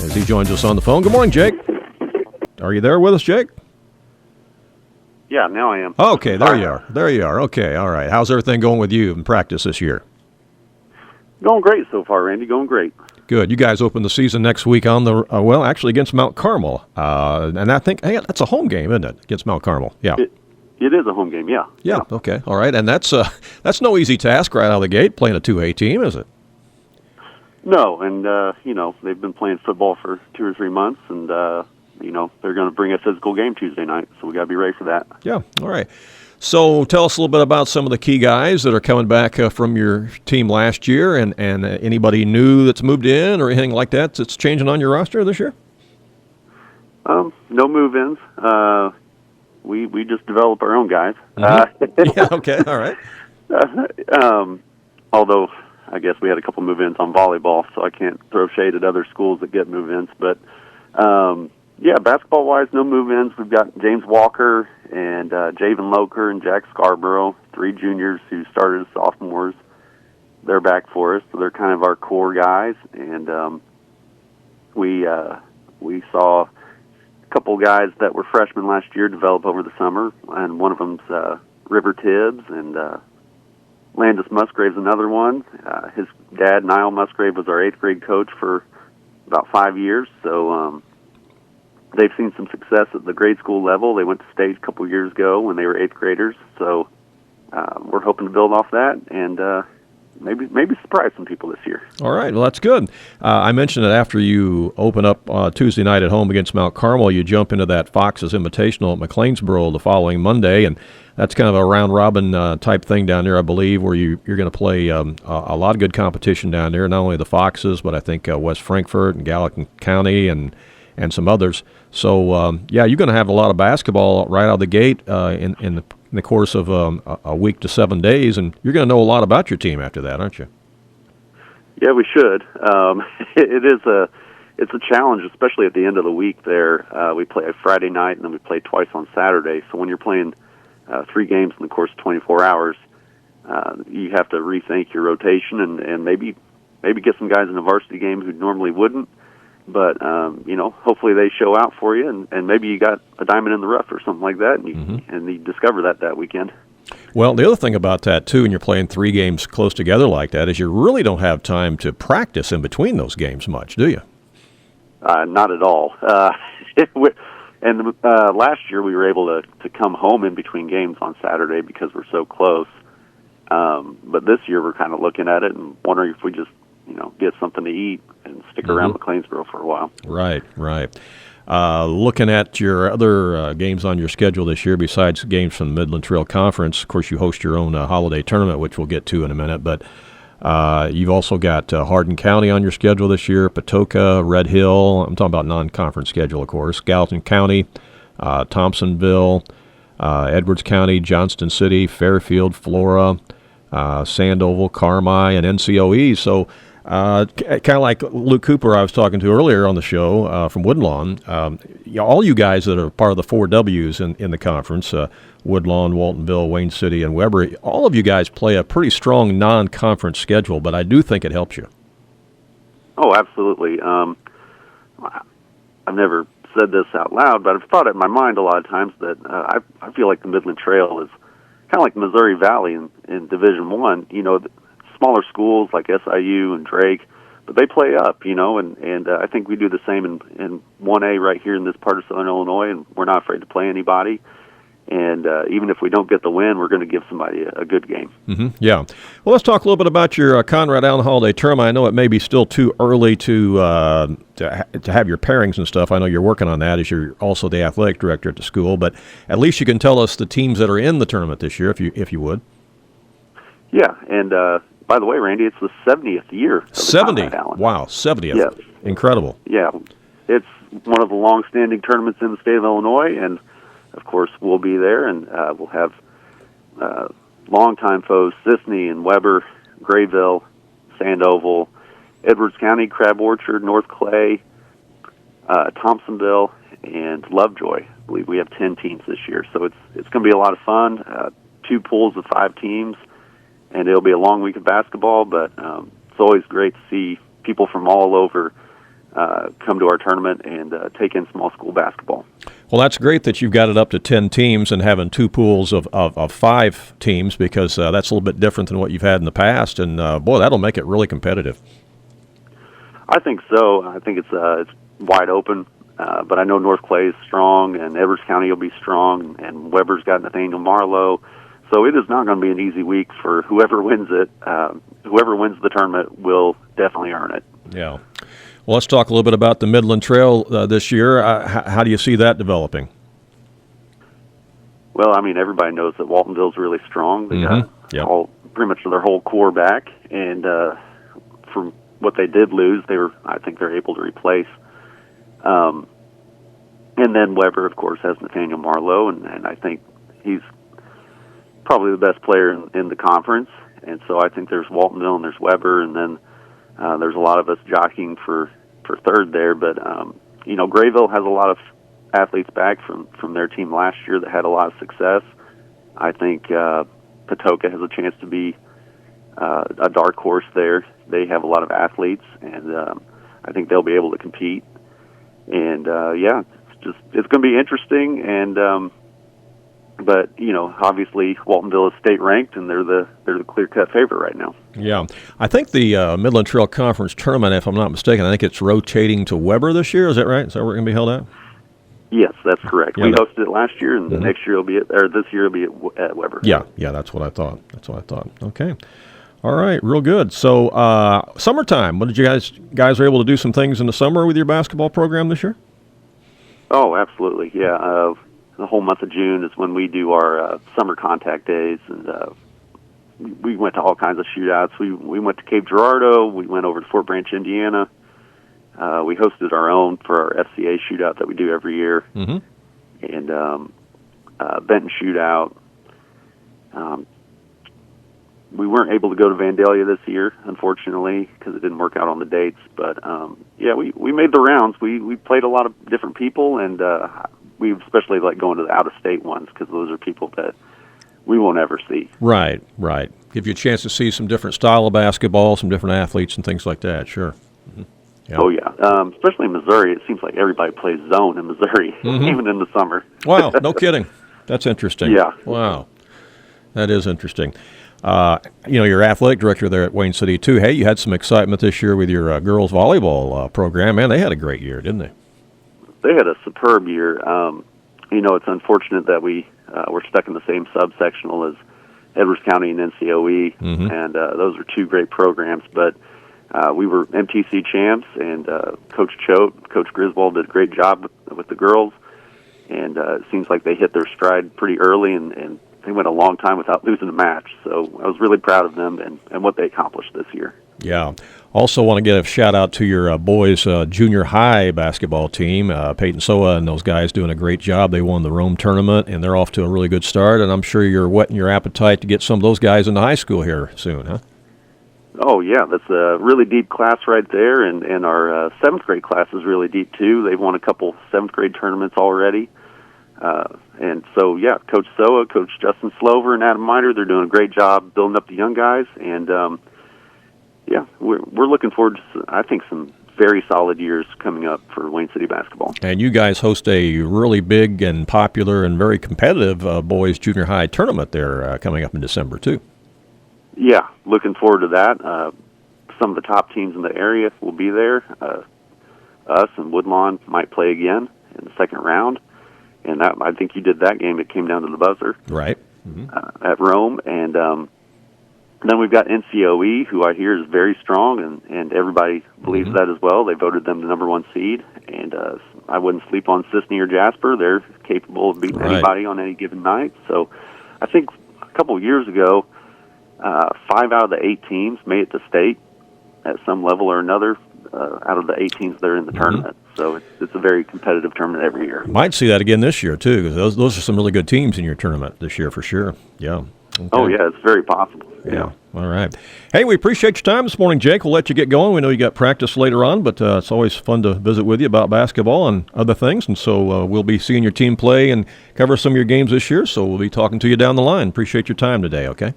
as he joins us on the phone. Good morning, Jake. Are you there with us, Jake? Yeah, now I am. Okay, there you are. There you are. Okay, all right. How's everything going with you in practice this year? Going great so far, Randy. Going great. Good. You guys open the season next week on the actually against Mount Carmel, and I think that's a home game, isn't it? Against Mount Carmel. Yeah. It is a home game. Yeah. Yeah. Okay. All right. And that's no easy task right out of the gate playing a 2A team, is it? No, and they've been playing football for 2 or 3 months, and they're going to bring a physical game Tuesday night, so we got to be ready for that. Yeah. All right. So tell us a little bit about some of the key guys that are coming back from your team last year, and anybody new that's moved in or anything like that that's changing on your roster this year. No move-ins. We just develop our own guys. Mm-hmm. Yeah, okay, all right. Although I guess we had a couple move-ins on volleyball, so I can't throw shade at other schools that get move-ins. But, basketball-wise, no move-ins. We've got James Walker and Javen Loker and Jack Scarborough, 3 juniors who started as sophomores. They're back for us, so they're kind of our core guys. And we saw couple guys that were freshmen last year develop over the summer, and one of them's River Tibbs, and Landis Musgrave's another one. His dad, Niall Musgrave, was our 8th grade coach for about 5 years, so they've seen some success at the grade school level. They went to state a couple years ago when they were 8th graders, so we're hoping to build off that and maybe surprise some people this year. All right, well, that's good. I mentioned that after you open up Tuesday night at home against Mount Carmel, you jump into that Fox's Invitational at McLeansboro the following Monday, and that's kind of a round-robin type thing down there, I believe, where you're going to play a lot of good competition down there, not only the Foxes, but I think West Frankfort and Gallatin County and some others. So, you're going to have a lot of basketball right out of the gate in the course of a week to 7 days, and you're going to know a lot about your team after that, aren't you? Yeah, we should. It's a challenge, especially at the end of the week there. We play a Friday night, and then we play twice on Saturday. So when you're playing 3 games in the course of 24 hours, you have to rethink your rotation and maybe get some guys in a varsity game who normally wouldn't. But, hopefully they show out for you, and maybe you got a diamond in the rough or something like that, and you discover that weekend. Well, the other thing about that, too, when you're playing 3 games close together like that, is you really don't have time to practice in between those games much, do you? Not at all. Last year we were able to come home in between games on Saturday because we're so close. But this year we're kind of looking at it and wondering if we just get something to eat and stick around McLeansboro for a while. Right. Looking at your other games on your schedule this year, besides games from the Midland Trail Conference, of course you host your own holiday tournament, which we'll get to in a minute, but you've also got Hardin County on your schedule this year, Patoka, Red Hill, I'm talking about non-conference schedule, of course, Gallatin County, Thompsonville, Edwards County, Johnston City, Fairfield, Flora, Sandoval, Carmi, and NCOE, so kind of like Luke Cooper I was talking to earlier on the show from Woodlawn. All you guys that are part of the 4 Ws in the conference, Woodlawn, Waltonville, Wayne City, and Weber, all of you guys play a pretty strong non-conference schedule, but I do think it helps you. Oh, absolutely. I've never said this out loud, but I've thought it in my mind a lot of times that I feel like the Midland Trail is kind of like Missouri Valley in Division I. Smaller schools like SIU and Drake, but they play up, and I think we do the same in 1A right here in this part of Southern Illinois, and we're not afraid to play anybody. And even if we don't get the win, we're going to give somebody a good game. Mm-hmm. Yeah. Well, let's talk a little bit about your Conrad Allen Holiday Tournament. I know it may be still too early to have your pairings and stuff. I know you're working on that as you're also the athletic director at the school, but at least you can tell us the teams that are in the tournament this year, if you would. Yeah, and by the way, Randy, it's the 70th year of the 70. Conrad Allen. Wow, 70th. Yes. Incredible. Yeah, it's one of the long-standing tournaments in the state of Illinois, and of course we'll be there, and we'll have longtime foes Sisney and Weber, Grayville, Sandoval, Edwards County, Crab Orchard, North Clay, Thompsonville, and Lovejoy. I believe we have 10 teams this year, so it's going to be a lot of fun. 2 pools of 5 teams, and it'll be a long week of basketball, but it's always great to see people from all over come to our tournament and take in small school basketball. Well, that's great that you've got it up to 10 teams and having 2 pools of 5 teams, because that's a little bit different than what you've had in the past, and boy, that'll make it really competitive. I think so. I think it's wide open, but I know North Clay is strong, and Edwards County will be strong, and Weber's got Nathaniel Marlowe. So it is not going to be an easy week for whoever wins it. Whoever wins the tournament will definitely earn it. Yeah. Well, let's talk a little bit about the Midland Trail this year. How do you see that developing? Well, I mean, everybody knows that Waltonville's really strong. They got pretty much their whole core back, and from what they did lose, I think they're able to replace. And then Weber, of course, has Nathaniel Marlowe, and I think he's probably the best player in the conference. And so I think there's Waltonville and there's Weber, and then there's a lot of us jockeying for third there. But, Grayville has a lot of athletes back from their team last year that had a lot of success. I think Patoka has a chance to be a dark horse there. They have a lot of athletes, and I think they'll be able to compete. And, it's going to be interesting. And, but, obviously Waltonville is state ranked, and they're the clear-cut favorite right now. Yeah. I think the Midland Trail Conference tournament, if I'm not mistaken, I think it's rotating to Weber this year. Is that right? Is that where it's going to be held at? Yes, that's correct. Yeah, we hosted it last year, and the next year this year it'll be at Weber. Yeah, that's what I thought. Okay. All right, real good. So, summertime, what did you guys were able to do some things in the summer with your basketball program this year? Oh, absolutely, yeah. The whole month of June is when we do our summer contact days, and we went to all kinds of shootouts. We went to Cape Girardeau. We went over to Fort Branch, Indiana. We hosted our own for our FCA shootout that we do every year, and Benton shootout. We weren't able to go to Vandalia this year, unfortunately, because it didn't work out on the dates. But, we made the rounds. We played a lot of different people, and we especially like going to the out-of-state ones, because those are people that we won't ever see. Right. Give you a chance to see some different style of basketball, some different athletes and things like that, sure. Mm-hmm. Yeah. Oh, yeah. Especially in Missouri, it seems like everybody plays zone in Missouri, even in the summer. Wow, no kidding. That's interesting. Yeah. Wow. That is interesting. Your athletic director there at Wayne City, too. Hey, you had some excitement this year with your girls volleyball program. Man, they had a great year, didn't they? They had a superb year. It's unfortunate that we're stuck in the same subsectional as Edwards County and NCOE, and those are 2 great programs. But we were MTC champs, and Coach Choate, Coach Griswold did a great job with the girls, and it seems like they hit their stride pretty early, and they went a long time without losing a match. So I was really proud of them and what they accomplished this year. Yeah. Also want to give a shout-out to your boys' junior high basketball team. Peyton Soa and those guys doing a great job. They won the Rome tournament, and they're off to a really good start, and I'm sure you're whetting your appetite to get some of those guys into high school here soon, huh? Oh, yeah. That's a really deep class right there, and our 7th grade class is really deep, too. They've won a couple 7th grade tournaments already. And so, yeah, Coach Soa, Coach Justin Slover, and Adam Miner, they're doing a great job building up the young guys, and we're looking forward to, I think, some very solid years coming up for Wayne City basketball. And you guys host a really big and popular and very competitive boys junior high tournament there coming up in December, too. Yeah, looking forward to that. Some of the top teams in the area will be there. Us and Woodlawn might play again in the second round. And I think you did that game. It came down to the buzzer. Right. At Rome. And then we've got NCOE, who I hear is very strong, and everybody believes that as well. They voted them the number 1 seed. And I wouldn't sleep on Sisney or Jasper. They're capable of beating anybody on any given night. So I think a couple of years ago, 5 out of the 8 teams made it to state at some level or another out of the 8 teams that are in the tournament. So it's a very competitive tournament every year. Might see that again this year, too, because those are some really good teams in your tournament this year for sure. Yeah. Okay. Oh, yeah, it's very possible. Yeah. All right. Hey, we appreciate your time this morning, Jake. We'll let you get going. We know you got practice later on, but it's always fun to visit with you about basketball and other things. And so we'll be seeing your team play and cover some of your games this year. So we'll be talking to you down the line. Appreciate your time today, okay?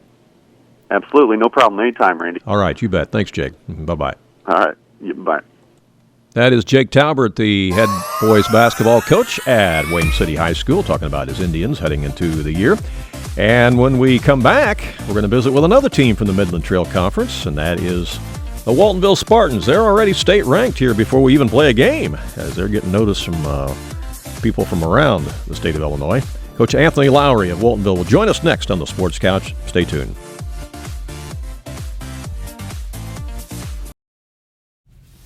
Absolutely. No problem. Anytime, Randy. All right. You bet. Thanks, Jake. Bye-bye. All right. Bye. That is Jake Talbert, the head boys basketball coach at Wayne City High School, talking about his Indians heading into the year. And when we come back, we're going to visit with another team from the Midland Trail Conference, and that is the Waltonville Spartans. They're already state-ranked here before we even play a game, as they're getting notice from people from around the state of Illinois. Coach Anthony Lowery of Waltonville will join us next on the Sports Couch. Stay tuned.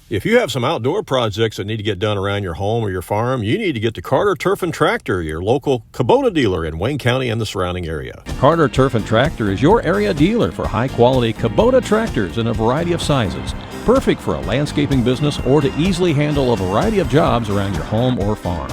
If you have some outdoor projects that need to get done around your home or your farm, you need to get to Carter Turf and Tractor, your local Kubota dealer in Wayne County and the surrounding area. Carter Turf and Tractor is your area dealer for high-quality Kubota tractors in a variety of sizes, perfect for a landscaping business or to easily handle a variety of jobs around your home or farm.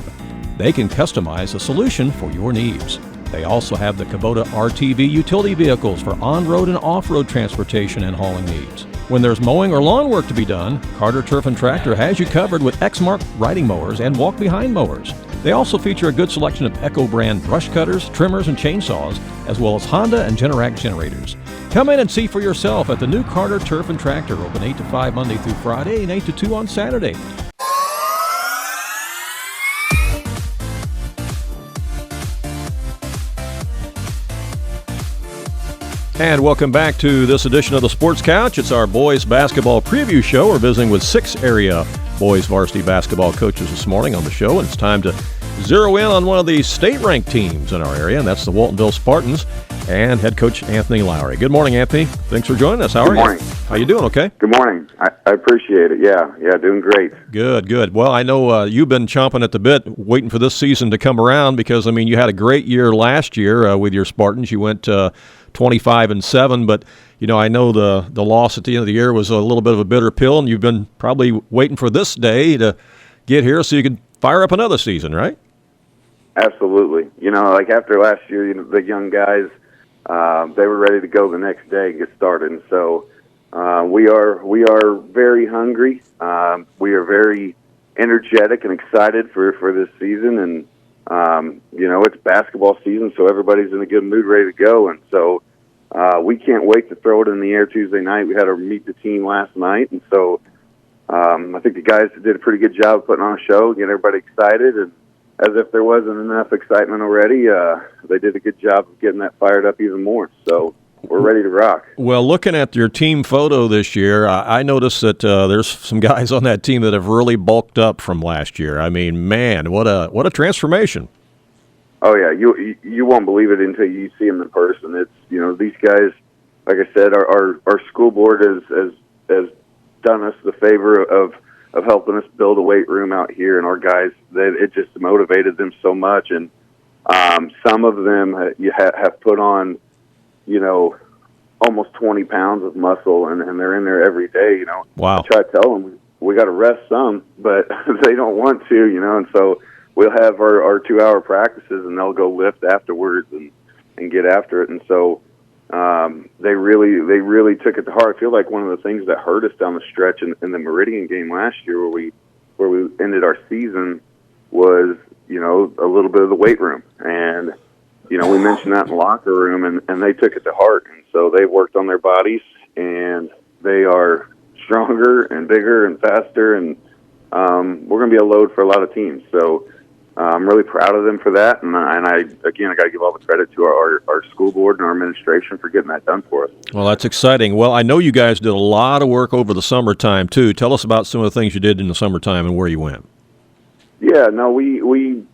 They can customize a solution for your needs. They also have the Kubota RTV utility vehicles for on-road and off-road transportation and hauling needs. When there's mowing or lawn work to be done, Carter Turf and Tractor has you covered with Exmark riding mowers and walk-behind mowers. They also feature a good selection of Echo brand brush cutters, trimmers, and chainsaws, as well as Honda and Generac generators. Come in and see for yourself at the new Carter Turf and Tractor, open 8 to 5 Monday through Friday and 8 to 2 on Saturday. And welcome back to this edition of the Sports Couch. It's our boys basketball preview show. We're visiting with 6 area boys varsity basketball coaches this morning on the show, and it's time to zero in on one of the state-ranked teams in our area, and that's the Waltonville Spartans and head coach Anthony Lowery. Good morning, Anthony. Thanks for joining us. How are you? Good morning. How you doing? Okay. Good morning. I appreciate it. Yeah, doing great. Good. Well, I know you've been chomping at the bit, waiting for this season to come around because, I mean, you had a great year last year with your Spartans. You went 25-7, but you know I know the loss at the end of the year was a little bit of a bitter pill, and you've been probably waiting for this day to get here so you can fire up another season, right? Absolutely. You know, like after last year, you know, the young guys they were ready to go the next day and get started, and so we are very hungry. We are very energetic and excited for this season, and you know, it's basketball season, so everybody's in a good mood, ready to go. And so we can't wait to throw it in the air Tuesday night. We had to meet the team last night, and so I think the guys did a pretty good job of putting on a show, getting everybody excited. And as if there wasn't enough excitement already, they did a good job of getting that fired up even more. So we're ready to rock. Well, looking at your team photo this year, I noticed that there's some guys on that team that have really bulked up from last year. I mean, man, what a transformation. Oh yeah, you won't believe it until you see them in person. It's, you know, these guys, like I said, our school board has done us the favor of helping us build a weight room out here, and our guys, it just motivated them so much. And some of them have put on, you know, almost 20 pounds of muscle, and they're in there every day, you know. Wow. I try to tell them we got to rest some, but they don't want to, you know, and so we'll have our 2-hour practices, and they'll go lift afterwards and get after it. And so they really took it to heart. I feel like one of the things that hurt us down the stretch in the Meridian game last year where we ended our season was, you know, a little bit of the weight room. And you know, we mentioned that in the locker room, and they took it to heart. And so they worked on their bodies, and they are stronger and bigger and faster, and we're going to be a load for a lot of teams. So I'm really proud of them for that. And I got to give all the credit to our school board and our administration for getting that done for us. Well, that's exciting. Well, I know you guys did a lot of work over the summertime, too. Tell us about some of the things you did in the summertime and where you went. Yeah, no, we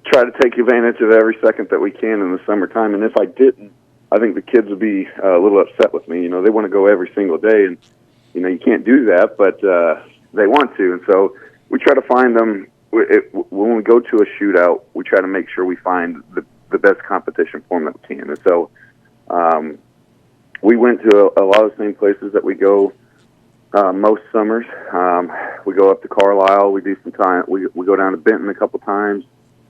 try to take advantage of every second that we can in the summertime. And if I didn't, I think the kids would be a little upset with me. You know, they want to go every single day, and, you know, you can't do that, but they want to. And so we try to find them. When we go to a shootout, we try to make sure we find the best competition for them that we can. And so we went to a lot of the same places that we go most summers. We go up to Carlisle. We do some time. We go down to Benton a couple times,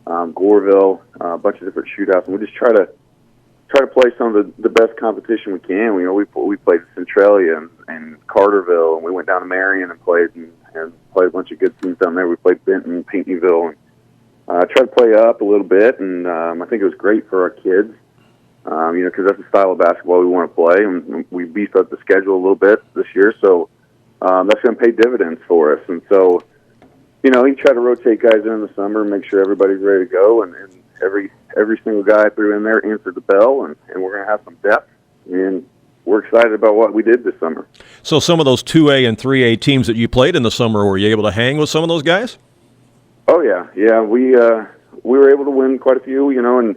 Goreville, a bunch of different shootouts, and we just try to play some of the best competition we can. We played Centralia and Carterville, and we went down to Marion and played a bunch of good teams down there. We played Benton, Pinckneyville, and tried to play up a little bit, and I think it was great for our kids. Because that's the style of basketball we want to play, and we beefed up the schedule a little bit this year, so that's going to pay dividends for us. And so, you try to rotate guys in the summer, make sure everybody's ready to go, and every single guy I threw in there answered the bell, and we're going to have some depth, and we're excited about what we did this summer. So some of those 2A and 3A teams that you played in the summer, were you able to hang with some of those guys? Oh, yeah. Yeah, we were able to win quite a few, and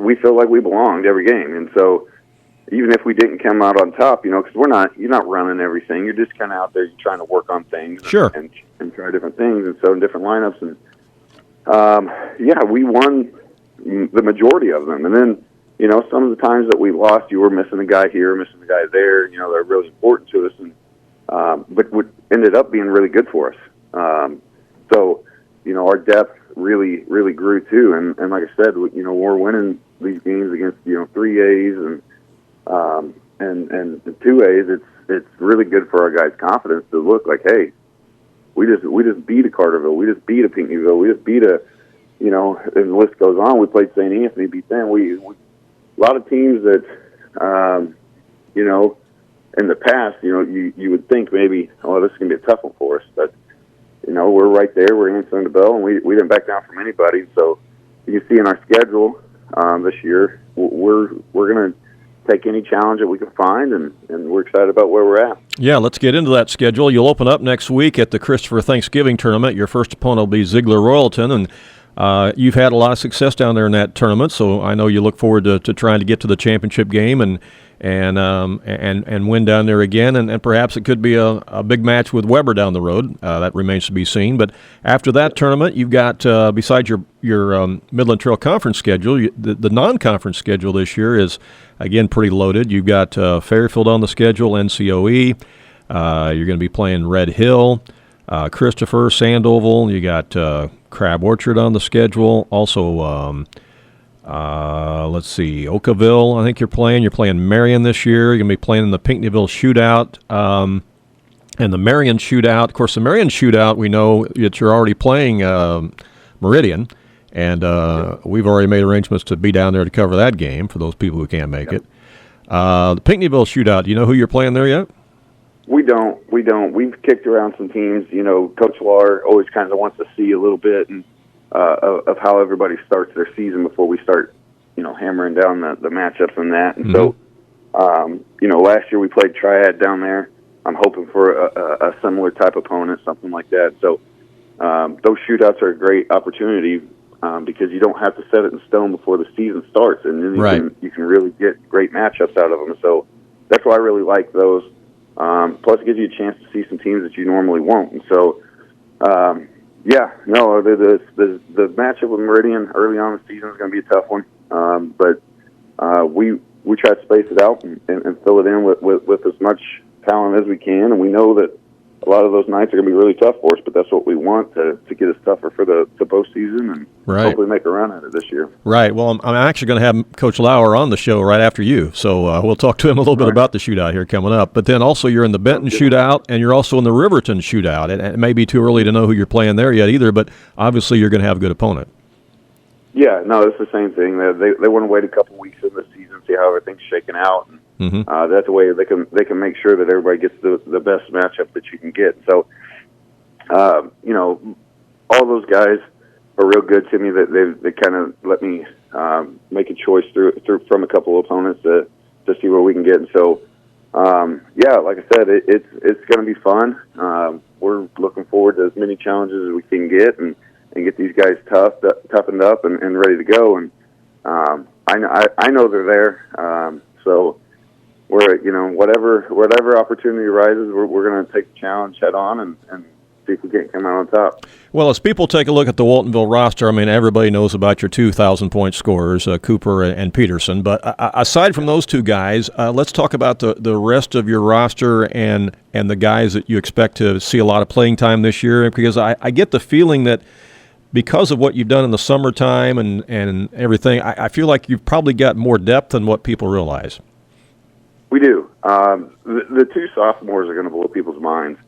we feel like we belonged every game, and so even if we didn't come out on top, because you're not running everything. You're just kind of out there, you're trying to work on things, sure, and try different things, and so in different lineups, and we won the majority of them. And then some of the times that we lost, you were missing a guy here, missing a guy there. They're really important to us, and but what ended up being really good for us. So our depth really grew too, and like I said, we're winning these games against 3As and the 2As. It's really good for our guys' confidence to look like, hey, we just beat a Carterville, we just beat a Pinckneyville, we just beat a and the list goes on. We played St. Anthony, beat them. We a lot of teams that in the past you would think maybe, this is gonna be a tough one for us, but we're right there. We're answering the bell, and we didn't back down from anybody. So you can see in our schedule this year, we're going to take any challenge that we can find, and we're excited about where we're at. Yeah, let's get into that schedule. You'll open up next week at the Christopher Thanksgiving Tournament. Your first opponent will be Ziegler Royalton, and you've had a lot of success down there in that tournament, so I know you look forward to trying to get to the championship game and win down there again, and perhaps it could be a big match with Weber down the road. That remains to be seen. But after that tournament, you've got, besides your Midland Trail Conference schedule, the non-conference schedule this year is, again, pretty loaded. You've got Fairfield on the schedule, NCOE. You're going to be playing Red Hill, Christopher, Sandoval. You got Crab Orchard on the schedule. Also, let's see, Oakville, I think you're playing. You're playing Marion this year. You're going to be playing in the Pinckneyville Shootout and the Marion Shootout. Of course, the Marion Shootout, we know that you're already playing Meridian, and we've already made arrangements to be down there to cover that game for those people who can't make it. The Pinckneyville Shootout, do you know who you're playing there yet? We don't. We've kicked around some teams. Coach Laur always kind of wants to see a little bit of how everybody starts their season before we start, hammering down the matchups and that. And so, last year we played Triad down there. I'm hoping for a similar type opponent, something like that. So those shootouts are a great opportunity because you don't have to set it in stone before the season starts, and then you can really get great matchups out of them. So that's why I really like those. Plus, it gives you a chance to see some teams that you normally won't. And so, the matchup with Meridian early on in the season is going to be a tough one. But we try to space it out and fill it in with as much talent as we can. And we know that a lot of those nights are going to be really tough for us, but that's what we want to get us tougher for the postseason and hopefully make a run at it this year. Right. Well, I'm actually going to have Coach Laur on the show right after you, so we'll talk to him a little bit about the shootout here coming up. But then also you're in the Benton Shootout, and you're also in the Riverton Shootout. It may be too early to know who you're playing there yet either, but obviously you're going to have a good opponent. Yeah, no, it's the same thing. They want to wait a couple weeks in the season, see how everything's shaking out. And, that's the way they can make sure that everybody gets the best matchup that you can get. So, all those guys are real good to me. That they kind of let me make a choice through from a couple of opponents to see where we can get. And so, like I said, it's going to be fun. We're looking forward to as many challenges as we can get and get these guys toughened up and ready to go. And I know they're there. So we're whatever opportunity arises, we're going to take the challenge head on and see if we can't come out on top. Well, as people take a look at the Waltonville roster, I mean, everybody knows about your 2,000-point scorers, Cooper and Peterson. But aside from those two guys, let's talk about the rest of your roster and the guys that you expect to see a lot of playing time this year. Because I get the feeling that because of what you've done in the summertime and everything, I feel like you've probably got more depth than what people realize. We do. The two sophomores are going to blow people's minds.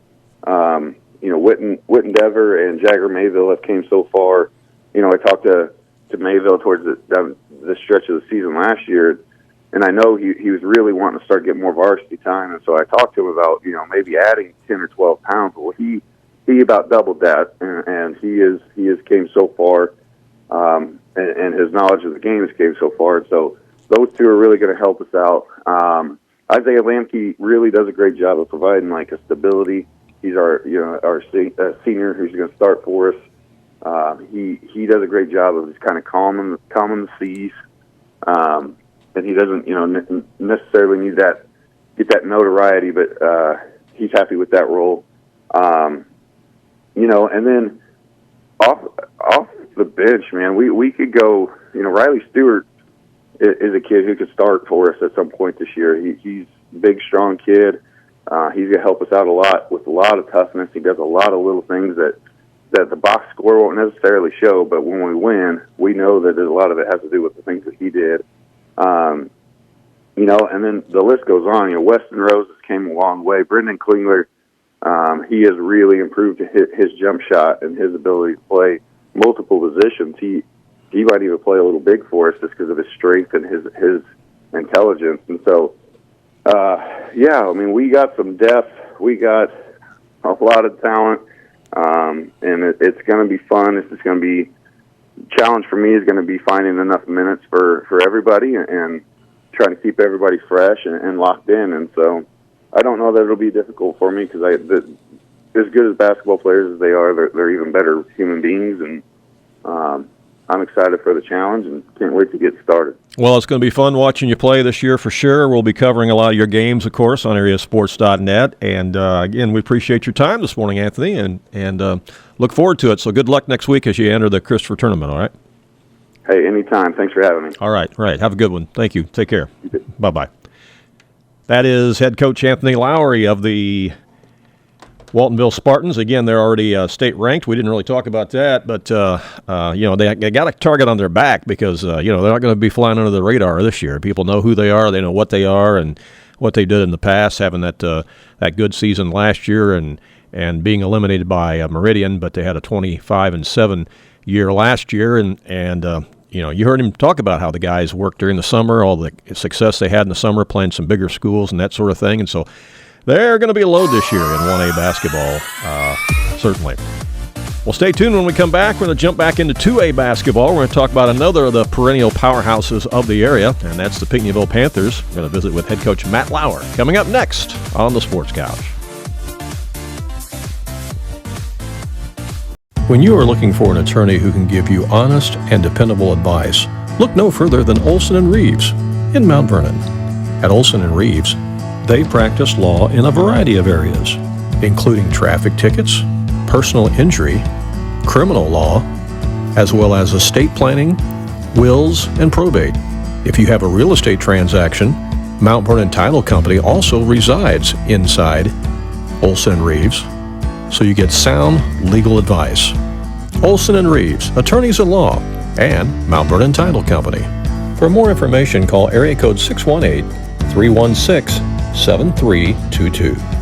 Witten Dever and Jagger Mayville have came so far. I talked to Mayville towards the stretch of the season last year, and I know he was really wanting to start getting more varsity time, and so I talked to him about maybe adding 10 or 12 pounds. Well, he about doubled that, and he has came so far, and his knowledge of the game has came so far. And so those two are really going to help us out. Isaiah Lamke really does a great job of providing like a stability. He's our senior who's going to start for us. He does a great job of just kind of calming the seas, and he doesn't necessarily need get that notoriety, but he's happy with that role. And then off the bench, man, we could go. Riley Stewart is a kid who could start for us at some point this year. He's a big, strong kid. He's going to help us out a lot with a lot of toughness. He does a lot of little things that the box score won't necessarily show, but when we win, we know that a lot of it has to do with the things that he did. And then the list goes on. Weston Rose has came a long way. Brendan Klingler, he has really improved his jump shot and his ability to play multiple positions. He might even play a little big for us just because of his strength and his intelligence. And so, we got some depth. We got a lot of talent, and it's going to be fun. It's just going to be challenge for me is going to be finding enough minutes for everybody and trying to keep everybody fresh and locked in. And so I don't know that it'll be difficult for me because as good as basketball players as they are, they're even better human beings. And I'm excited for the challenge and can't wait to get started. Well, it's going to be fun watching you play this year for sure. We'll be covering a lot of your games, of course, on AreaSports.net. And, again, we appreciate your time this morning, Anthony, and look forward to it. So good luck next week as you enter the Christopher Tournament, all right? Hey, anytime. Thanks for having me. All right. Have a good one. Thank you. Take care. Bye-bye. That is head coach Anthony Lowery of the Waltonville Spartans. Again, they're already state ranked. We didn't really talk about that, but they got a target on their back because they're not going to be flying under the radar this year. People know who they are, they know what they are, and what they did in the past, having that good season last year and being eliminated by Meridian, but they had a 25-7 year last year, and you heard him talk about how the guys worked during the summer, all the success they had in the summer, playing some bigger schools and that sort of thing, and so they're going to be a load this year in 1A basketball, certainly. Well, stay tuned when we come back. We're going to jump back into 2A basketball. We're going to talk about another of the perennial powerhouses of the area, and that's the Pinckneyville Panthers. We're going to visit with head coach Matt Laur coming up next on the Sports Couch. When you are looking for an attorney who can give you honest and dependable advice, look no further than Olson & Reeves in Mount Vernon. At Olson & Reeves, they practice law in a variety of areas, including traffic tickets, personal injury, criminal law, as well as estate planning, wills, and probate. If you have a real estate transaction, Mount Vernon Title Company also resides inside Olson & Reeves, so you get sound legal advice. Olson & Reeves, attorneys at law, and Mount Vernon Title Company. For more information, call area code 618-316-7322.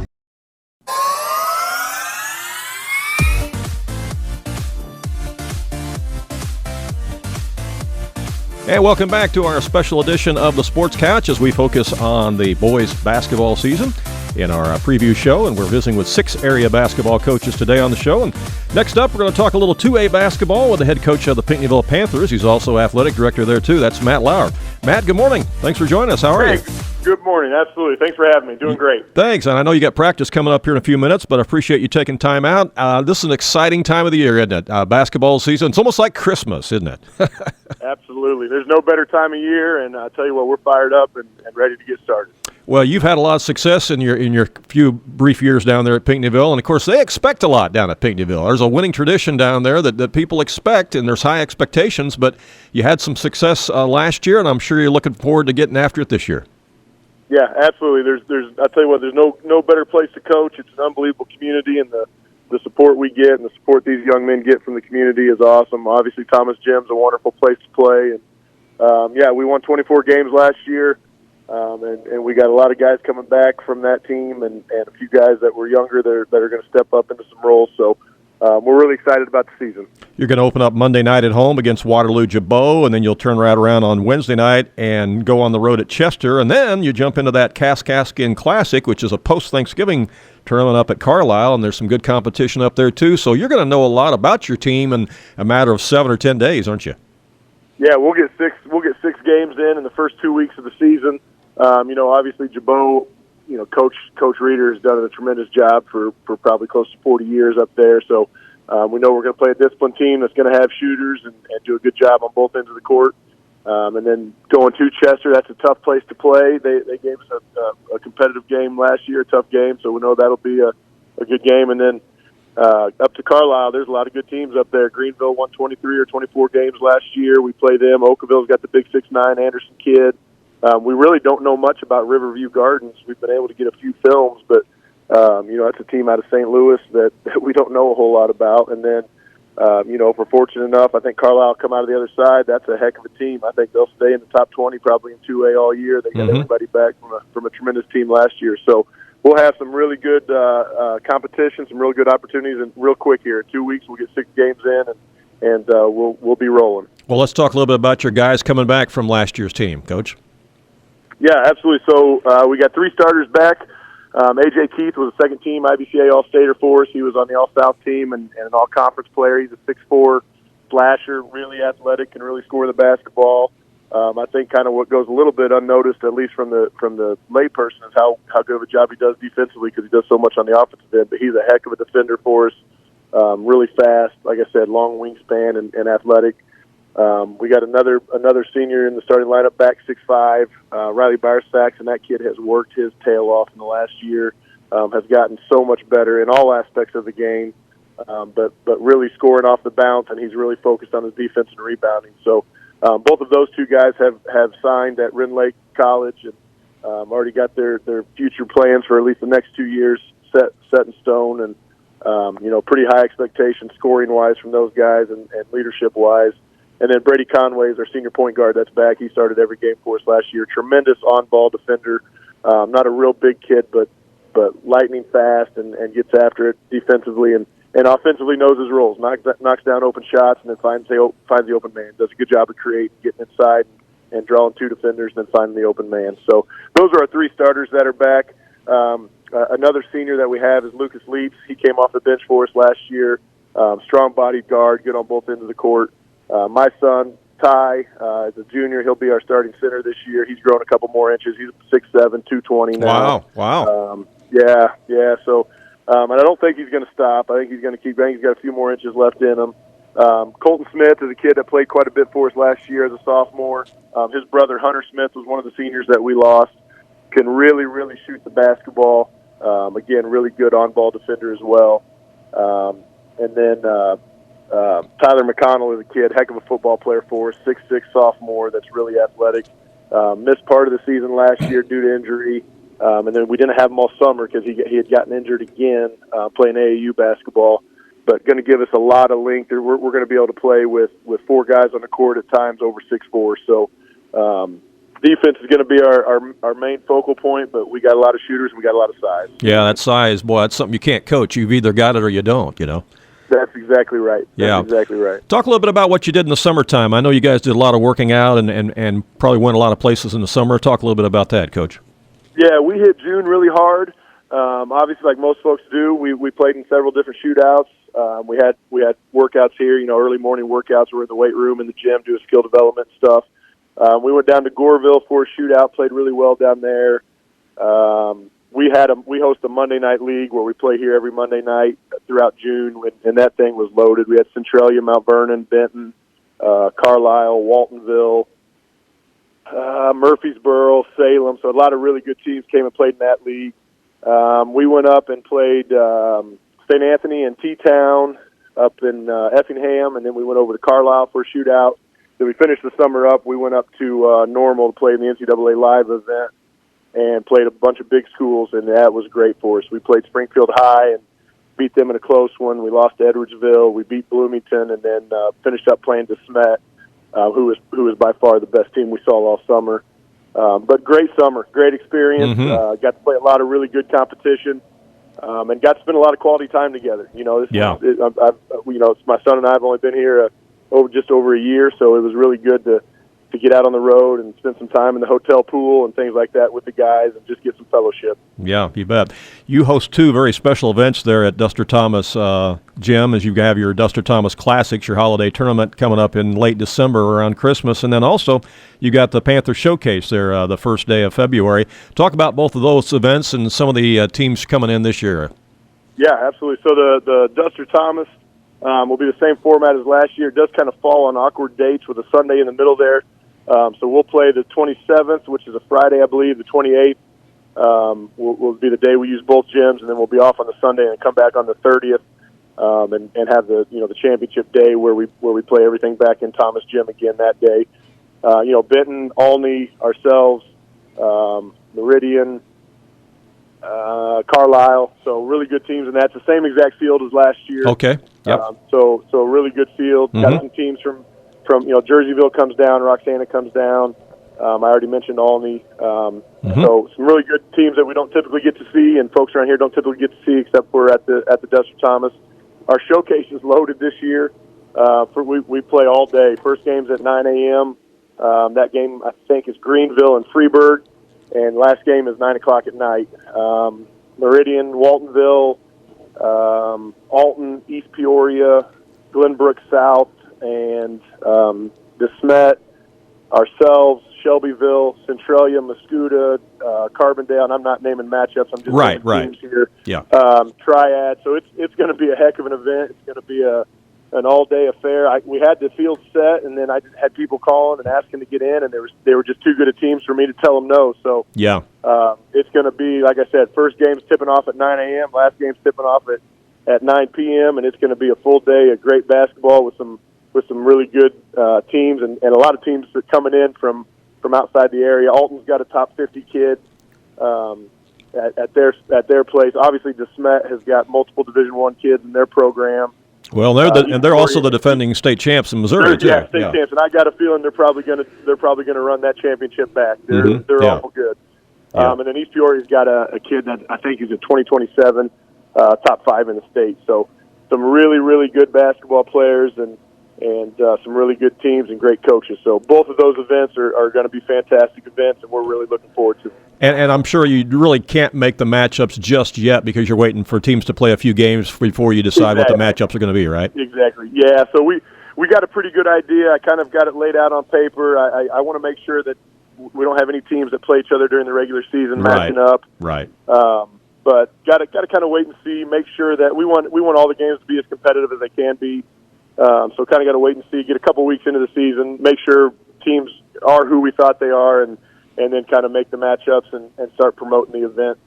And welcome back to our special edition of the Sports Couch as we focus on the boys basketball season in our preview show, and we're visiting with 6 area basketball coaches today on the show. And next up, we're going to talk a little 2A basketball with the head coach of the Pinckneyville Panthers. He's also athletic director there, too. That's Matt Laur. Matt, good morning. Thanks for joining us. How are you? Good morning. Absolutely. Thanks for having me. Doing great. Thanks. And I know you got practice coming up here in a few minutes, but I appreciate you taking time out. This is an exciting time of the year, isn't it? Basketball season. It's almost like Christmas, isn't it? Absolutely. There's no better time of year, and I tell you what, we're fired up and ready to get started. Well, you've had a lot of success in your few brief years down there at Pinckneyville, and of course they expect a lot down at Pinckneyville. There's a winning tradition down there that people expect, and there's high expectations. But you had some success last year, and I'm sure you're looking forward to getting after it this year. Yeah, absolutely. There's I tell you what, there's no better place to coach. It's an unbelievable community, and the support we get and the support these young men get from the community is awesome. Obviously, Thomas Gym's a wonderful place to play, and we won 24 games last year. And we got a lot of guys coming back from that team, and a few guys that were younger that are going to step up into some roles. So we're really excited about the season. You're going to open up Monday night at home against Waterloo-Jabot, and then you'll turn right around on Wednesday night and go on the road at Chester, and then you jump into that Kaskaskin Classic, which is a post-Thanksgiving tournament up at Carlisle, and there's some good competition up there too. So you're going to know a lot about your team in a matter of 7 or 10 days, aren't you? Yeah, we'll get 6 games in the first 2 weeks of the season. Obviously Jabot, Coach Reeder has done a tremendous job for probably close to 40 years up there. So we know we're going to play a disciplined team that's going to have shooters and do a good job on both ends of the court. And then going to Chester, that's a tough place to play. They gave us a competitive game last year, a tough game, so we know that'll be a good game. And then up to Carlisle, there's a lot of good teams up there. Greenville won 23 or 24 games last year. We play them. Oakville's got the big 6'9" Anderson kid. We really don't know much about Riverview Gardens. We've been able to get a few films, but that's a team out of St. Louis that we don't know a whole lot about. And then, if we're fortunate enough, I think Carlisle will come out of the other side. That's a heck of a team. I think they'll stay in the top 20 probably in 2A all year. They got everybody back from a tremendous team last year. So we'll have some really good competition, some real good opportunities, and real quick here. In 2 weeks, we'll get 6 games in, and we'll be rolling. Well, let's talk a little bit about your guys coming back from last year's team, Coach. Yeah, absolutely. So we got 3 starters back. A.J. Keith was a second-team IBCA All-Stater for us. He was on the All-South team and an All-Conference player. He's a 6'4" slasher, really athletic, can really score the basketball. I think kind of what goes a little bit unnoticed, at least from the layperson, is how good of a job he does defensively because he does so much on the offensive end. But he's a heck of a defender for us, really fast, like I said, long wingspan and athletic. We got another senior in the starting lineup, back 6'5", Riley Byersax, and that kid has worked his tail off in the last year, has gotten so much better in all aspects of the game, but really scoring off the bounce, and he's really focused on his defense and rebounding. So both of those 2 guys have signed at Wren Lake College and already got their future plans for at least the next 2 years set in stone, and pretty high expectations scoring-wise from those guys and leadership-wise. And then Brady Conway is our senior point guard that's back. He started every game for us last year. Tremendous on-ball defender. Not a real big kid, but lightning fast and gets after it defensively and offensively knows his roles. Knocks down open shots and then finds the open man. Does a good job of creating, getting inside and drawing 2 defenders and then finding the open man. So those are our 3 starters that are back. Another senior that we have is Lucas Leaps. He came off the bench for us last year. Strong-bodied guard, good on both ends of the court. My son, Ty, is a junior. He'll be our starting center this year. He's grown a couple more inches. He's 6'7", 220 now. Wow. Yeah. So, and I don't think he's going to stop. I think he's going to keep going. He's got a few more inches left in him. Colton Smith is a kid that played quite a bit for us last year as a sophomore. His brother, Hunter Smith, was one of the seniors that we lost. Can really, really shoot the basketball. Again, really good on-ball defender as well. And then Tyler McConnell is a kid, heck of a football player for us, 6'6" sophomore that's really athletic. Missed part of the season last year due to injury. And then we didn't have him all summer because he had gotten injured again playing AAU basketball. But going to give us a lot of length. We're going to be able to play with 4 guys on the court at times over 6'4". So defense is going to be our main focal point, but we got a lot of shooters and we got a lot of size. Yeah, that size, boy, that's something you can't coach. You've either got it or you don't, That's exactly right. That's exactly right. Talk a little bit about what you did in the summertime. I know you guys did a lot of working out and probably went a lot of places in the summer. Talk a little bit about that, Coach. Yeah, we hit June really hard. Obviously, like most folks do, we played in several different shootouts. We had workouts here, early morning workouts. We were in the weight room in the gym doing skill development stuff. We went down to Goreville for a shootout, played really well down there. We host a Monday night league where we play here every Monday night throughout June, and that thing was loaded. We had Centralia, Mount Vernon, Benton, Carlisle, Waltonville, Murfreesboro, Salem. So a lot of really good teams came and played in that league. We went up and played St. Anthony and T-Town up in Effingham, and then we went over to Carlisle for a shootout. Then we finished the summer up. We went up to Normal to play in the NCAA Live event and played a bunch of big schools, and that was great for us. We played Springfield High and beat them in a close one. We lost to Edwardsville. We beat Bloomington, and then finished up playing DeSmet, who was by far the best team we saw all summer. But great summer, great experience. Got to play a lot of really good competition, and got to spend a lot of quality time together. You know, it's my son and I have only been here just over a year, so it was really good to get out on the road and spend some time in the hotel pool and things like that with the guys and just get some fellowship. Yeah, you bet. You host two very special events there at Duster Thomas Gym, as you have your Duster Thomas Classics, your holiday tournament coming up in late December around Christmas, and then also you got the Panther Showcase there the first day of February. Talk about both of those events and some of the teams coming in this year. Yeah, absolutely. So the Duster Thomas will be the same format as last year. It does kind of fall on awkward dates with a Sunday in the middle there. So we'll play the 27th, which is a Friday, I believe. The 28th will be the day we use both gyms, and then we'll be off on the Sunday and come back on the 30th and have the championship day where we play everything back in Thomas Gym again that day. Benton, Olney, ourselves, Meridian, Carlisle. So really good teams, and that's the same exact field as last year. Okay. Yep. So a really good field. Got some teams from Jerseyville comes down, Roxana comes down. I already mentioned Olney. So some really good teams that we don't typically get to see, and folks around here don't typically get to see, except for at the Duster Thomas. Our showcase is loaded this year. We play all day. First game's at 9 a.m. That game, I think, is Greenville and Freeburg, and last game is 9 o'clock at night. Meridian, Waltonville, Alton, East Peoria, Glenbrook South, and DeSmet, ourselves, Shelbyville, Centralia, Mascoutah, Carbondale, and I'm not naming matchups. I'm just naming teams here. Yeah. Triad. So it's going to be a heck of an event. It's going to be an all-day affair. We had the field set, and then I just had people calling and asking to get in, and they were just too good a teams for me to tell them no. So yeah, it's going to be, like I said, first game's tipping off at 9 a.m., last game's tipping off at 9 p.m., and it's going to be a full day of great basketball with some really good teams and a lot of teams that are coming in from outside the area. Alton's got a top 50 kid at their place. Obviously, DeSmet has got multiple Division I kids in their program. Well, they're also the defending state champs in Missouri too. Yeah, state champs, and I got a feeling they're probably going to run that championship back. They're awful good. And then East Peoria's got a kid that I think is a 2027 top 5 in the state. So some really, really good basketball players and some really good teams and great coaches. So both of those events are going to be fantastic events, and we're really looking forward to them. And I'm sure you really can't make the matchups just yet because you're waiting for teams to play a few games before you decide what the matchups are going to be, right? Exactly. Yeah, so we got a pretty good idea. I kind of got it laid out on paper. I want to make sure that we don't have any teams that play each other during the regular season matching up. Right. But got to kind of wait and see, make sure that we want all the games to be as competitive as they can be. So kind of got to wait and see, get a couple weeks into the season, make sure teams are who we thought they are, and then kind of make the matchups and start promoting the event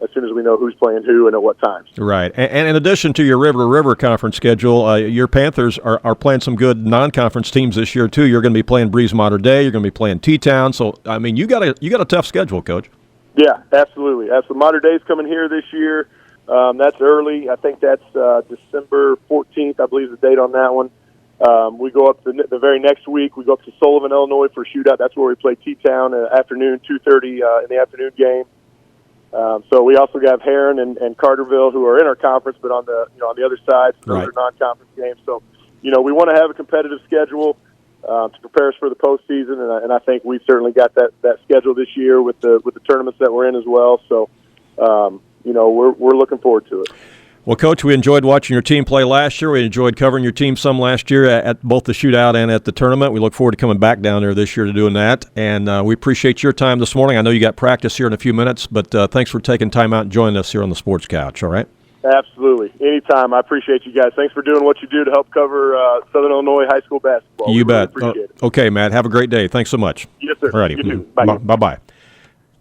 as soon as we know who's playing who and at what times. Right. And in addition to your River to River conference schedule, your Panthers are playing some good non-conference teams this year, too. You're going to be playing Breeze Mater Dei. You're going to be playing T-Town. So, I mean, you got a tough schedule, Coach. Yeah, absolutely. Mater Dei's coming here this year. That's early. I think that's December 14th, I believe is the date on that one. We go up the very next week. We go up to Sullivan, Illinois for a shootout. That's where we play T-Town afternoon, 2:30 in the afternoon game. So we also have Heron and Carterville who are in our conference, but on the other side, so those are non-conference games. So we want to have a competitive schedule to prepare us for the postseason, and I think we've certainly got that schedule this year with the tournaments that we're in as well. So we're looking forward to it. Well, Coach, we enjoyed watching your team play last year. We enjoyed covering your team some last year at both the shootout and at the tournament. We look forward to coming back down there this year to doing that. And we appreciate your time this morning. I know you got practice here in a few minutes, but thanks for taking time out and joining us here on the Sports Couch, all right? Absolutely. Anytime. I appreciate you guys. Thanks for doing what you do to help cover Southern Illinois high school basketball. You bet. Really appreciate it. Okay, Matt. Have a great day. Thanks so much. Yes, sir. All righty. You too. Bye. Bye-bye.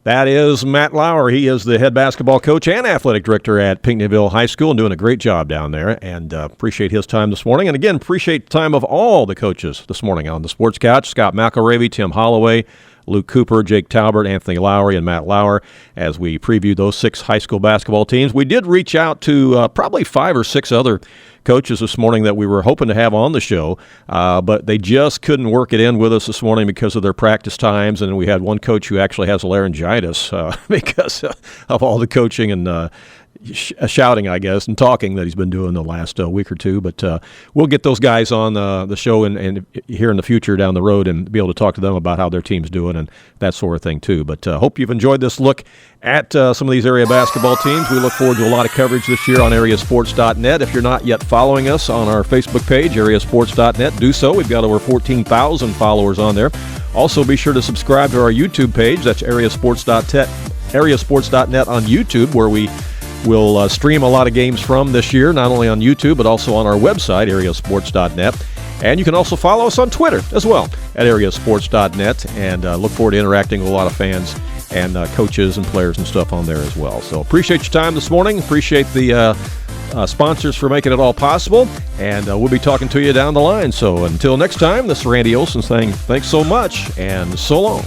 That is Matt Laur. He is the head basketball coach and athletic director at Pinckneyville High School and doing a great job down there, and appreciate his time this morning. And again, appreciate the time of all the coaches this morning on the Sports Couch. Scott McElravy, Tim Holloway, Luke Cooper, Jake Talbert, Anthony Lowery, and Matt Laur as we preview those 6 high school basketball teams. We did reach out to probably 5 or 6 other coaches this morning that we were hoping to have on the show, but they just couldn't work it in with us this morning because of their practice times, and we had one coach who actually has laryngitis because of all the coaching and shouting, I guess, and talking that he's been doing the last week or two. But we'll get those guys on the show and here in the future down the road and be able to talk to them about how their team's doing and that sort of thing too. But hope you've enjoyed this look at some of these area basketball teams. We look forward to a lot of coverage this year on AreaSports.net. If you're not yet following us on our Facebook page, AreaSports.net, do so. We've got over 14,000 followers on there. Also, be sure to subscribe to our YouTube page. That's AreaSports.net on YouTube, where we'll stream a lot of games from this year, not only on YouTube, but also on our website, AreaSports.net. And you can also follow us on Twitter as well at AreaSports.net, and look forward to interacting with a lot of fans and coaches and players and stuff on there as well. So appreciate your time this morning. Appreciate the sponsors for making it all possible, and we'll be talking to you down the line. So until next time, this is Randy Olson saying thanks so much, and so long.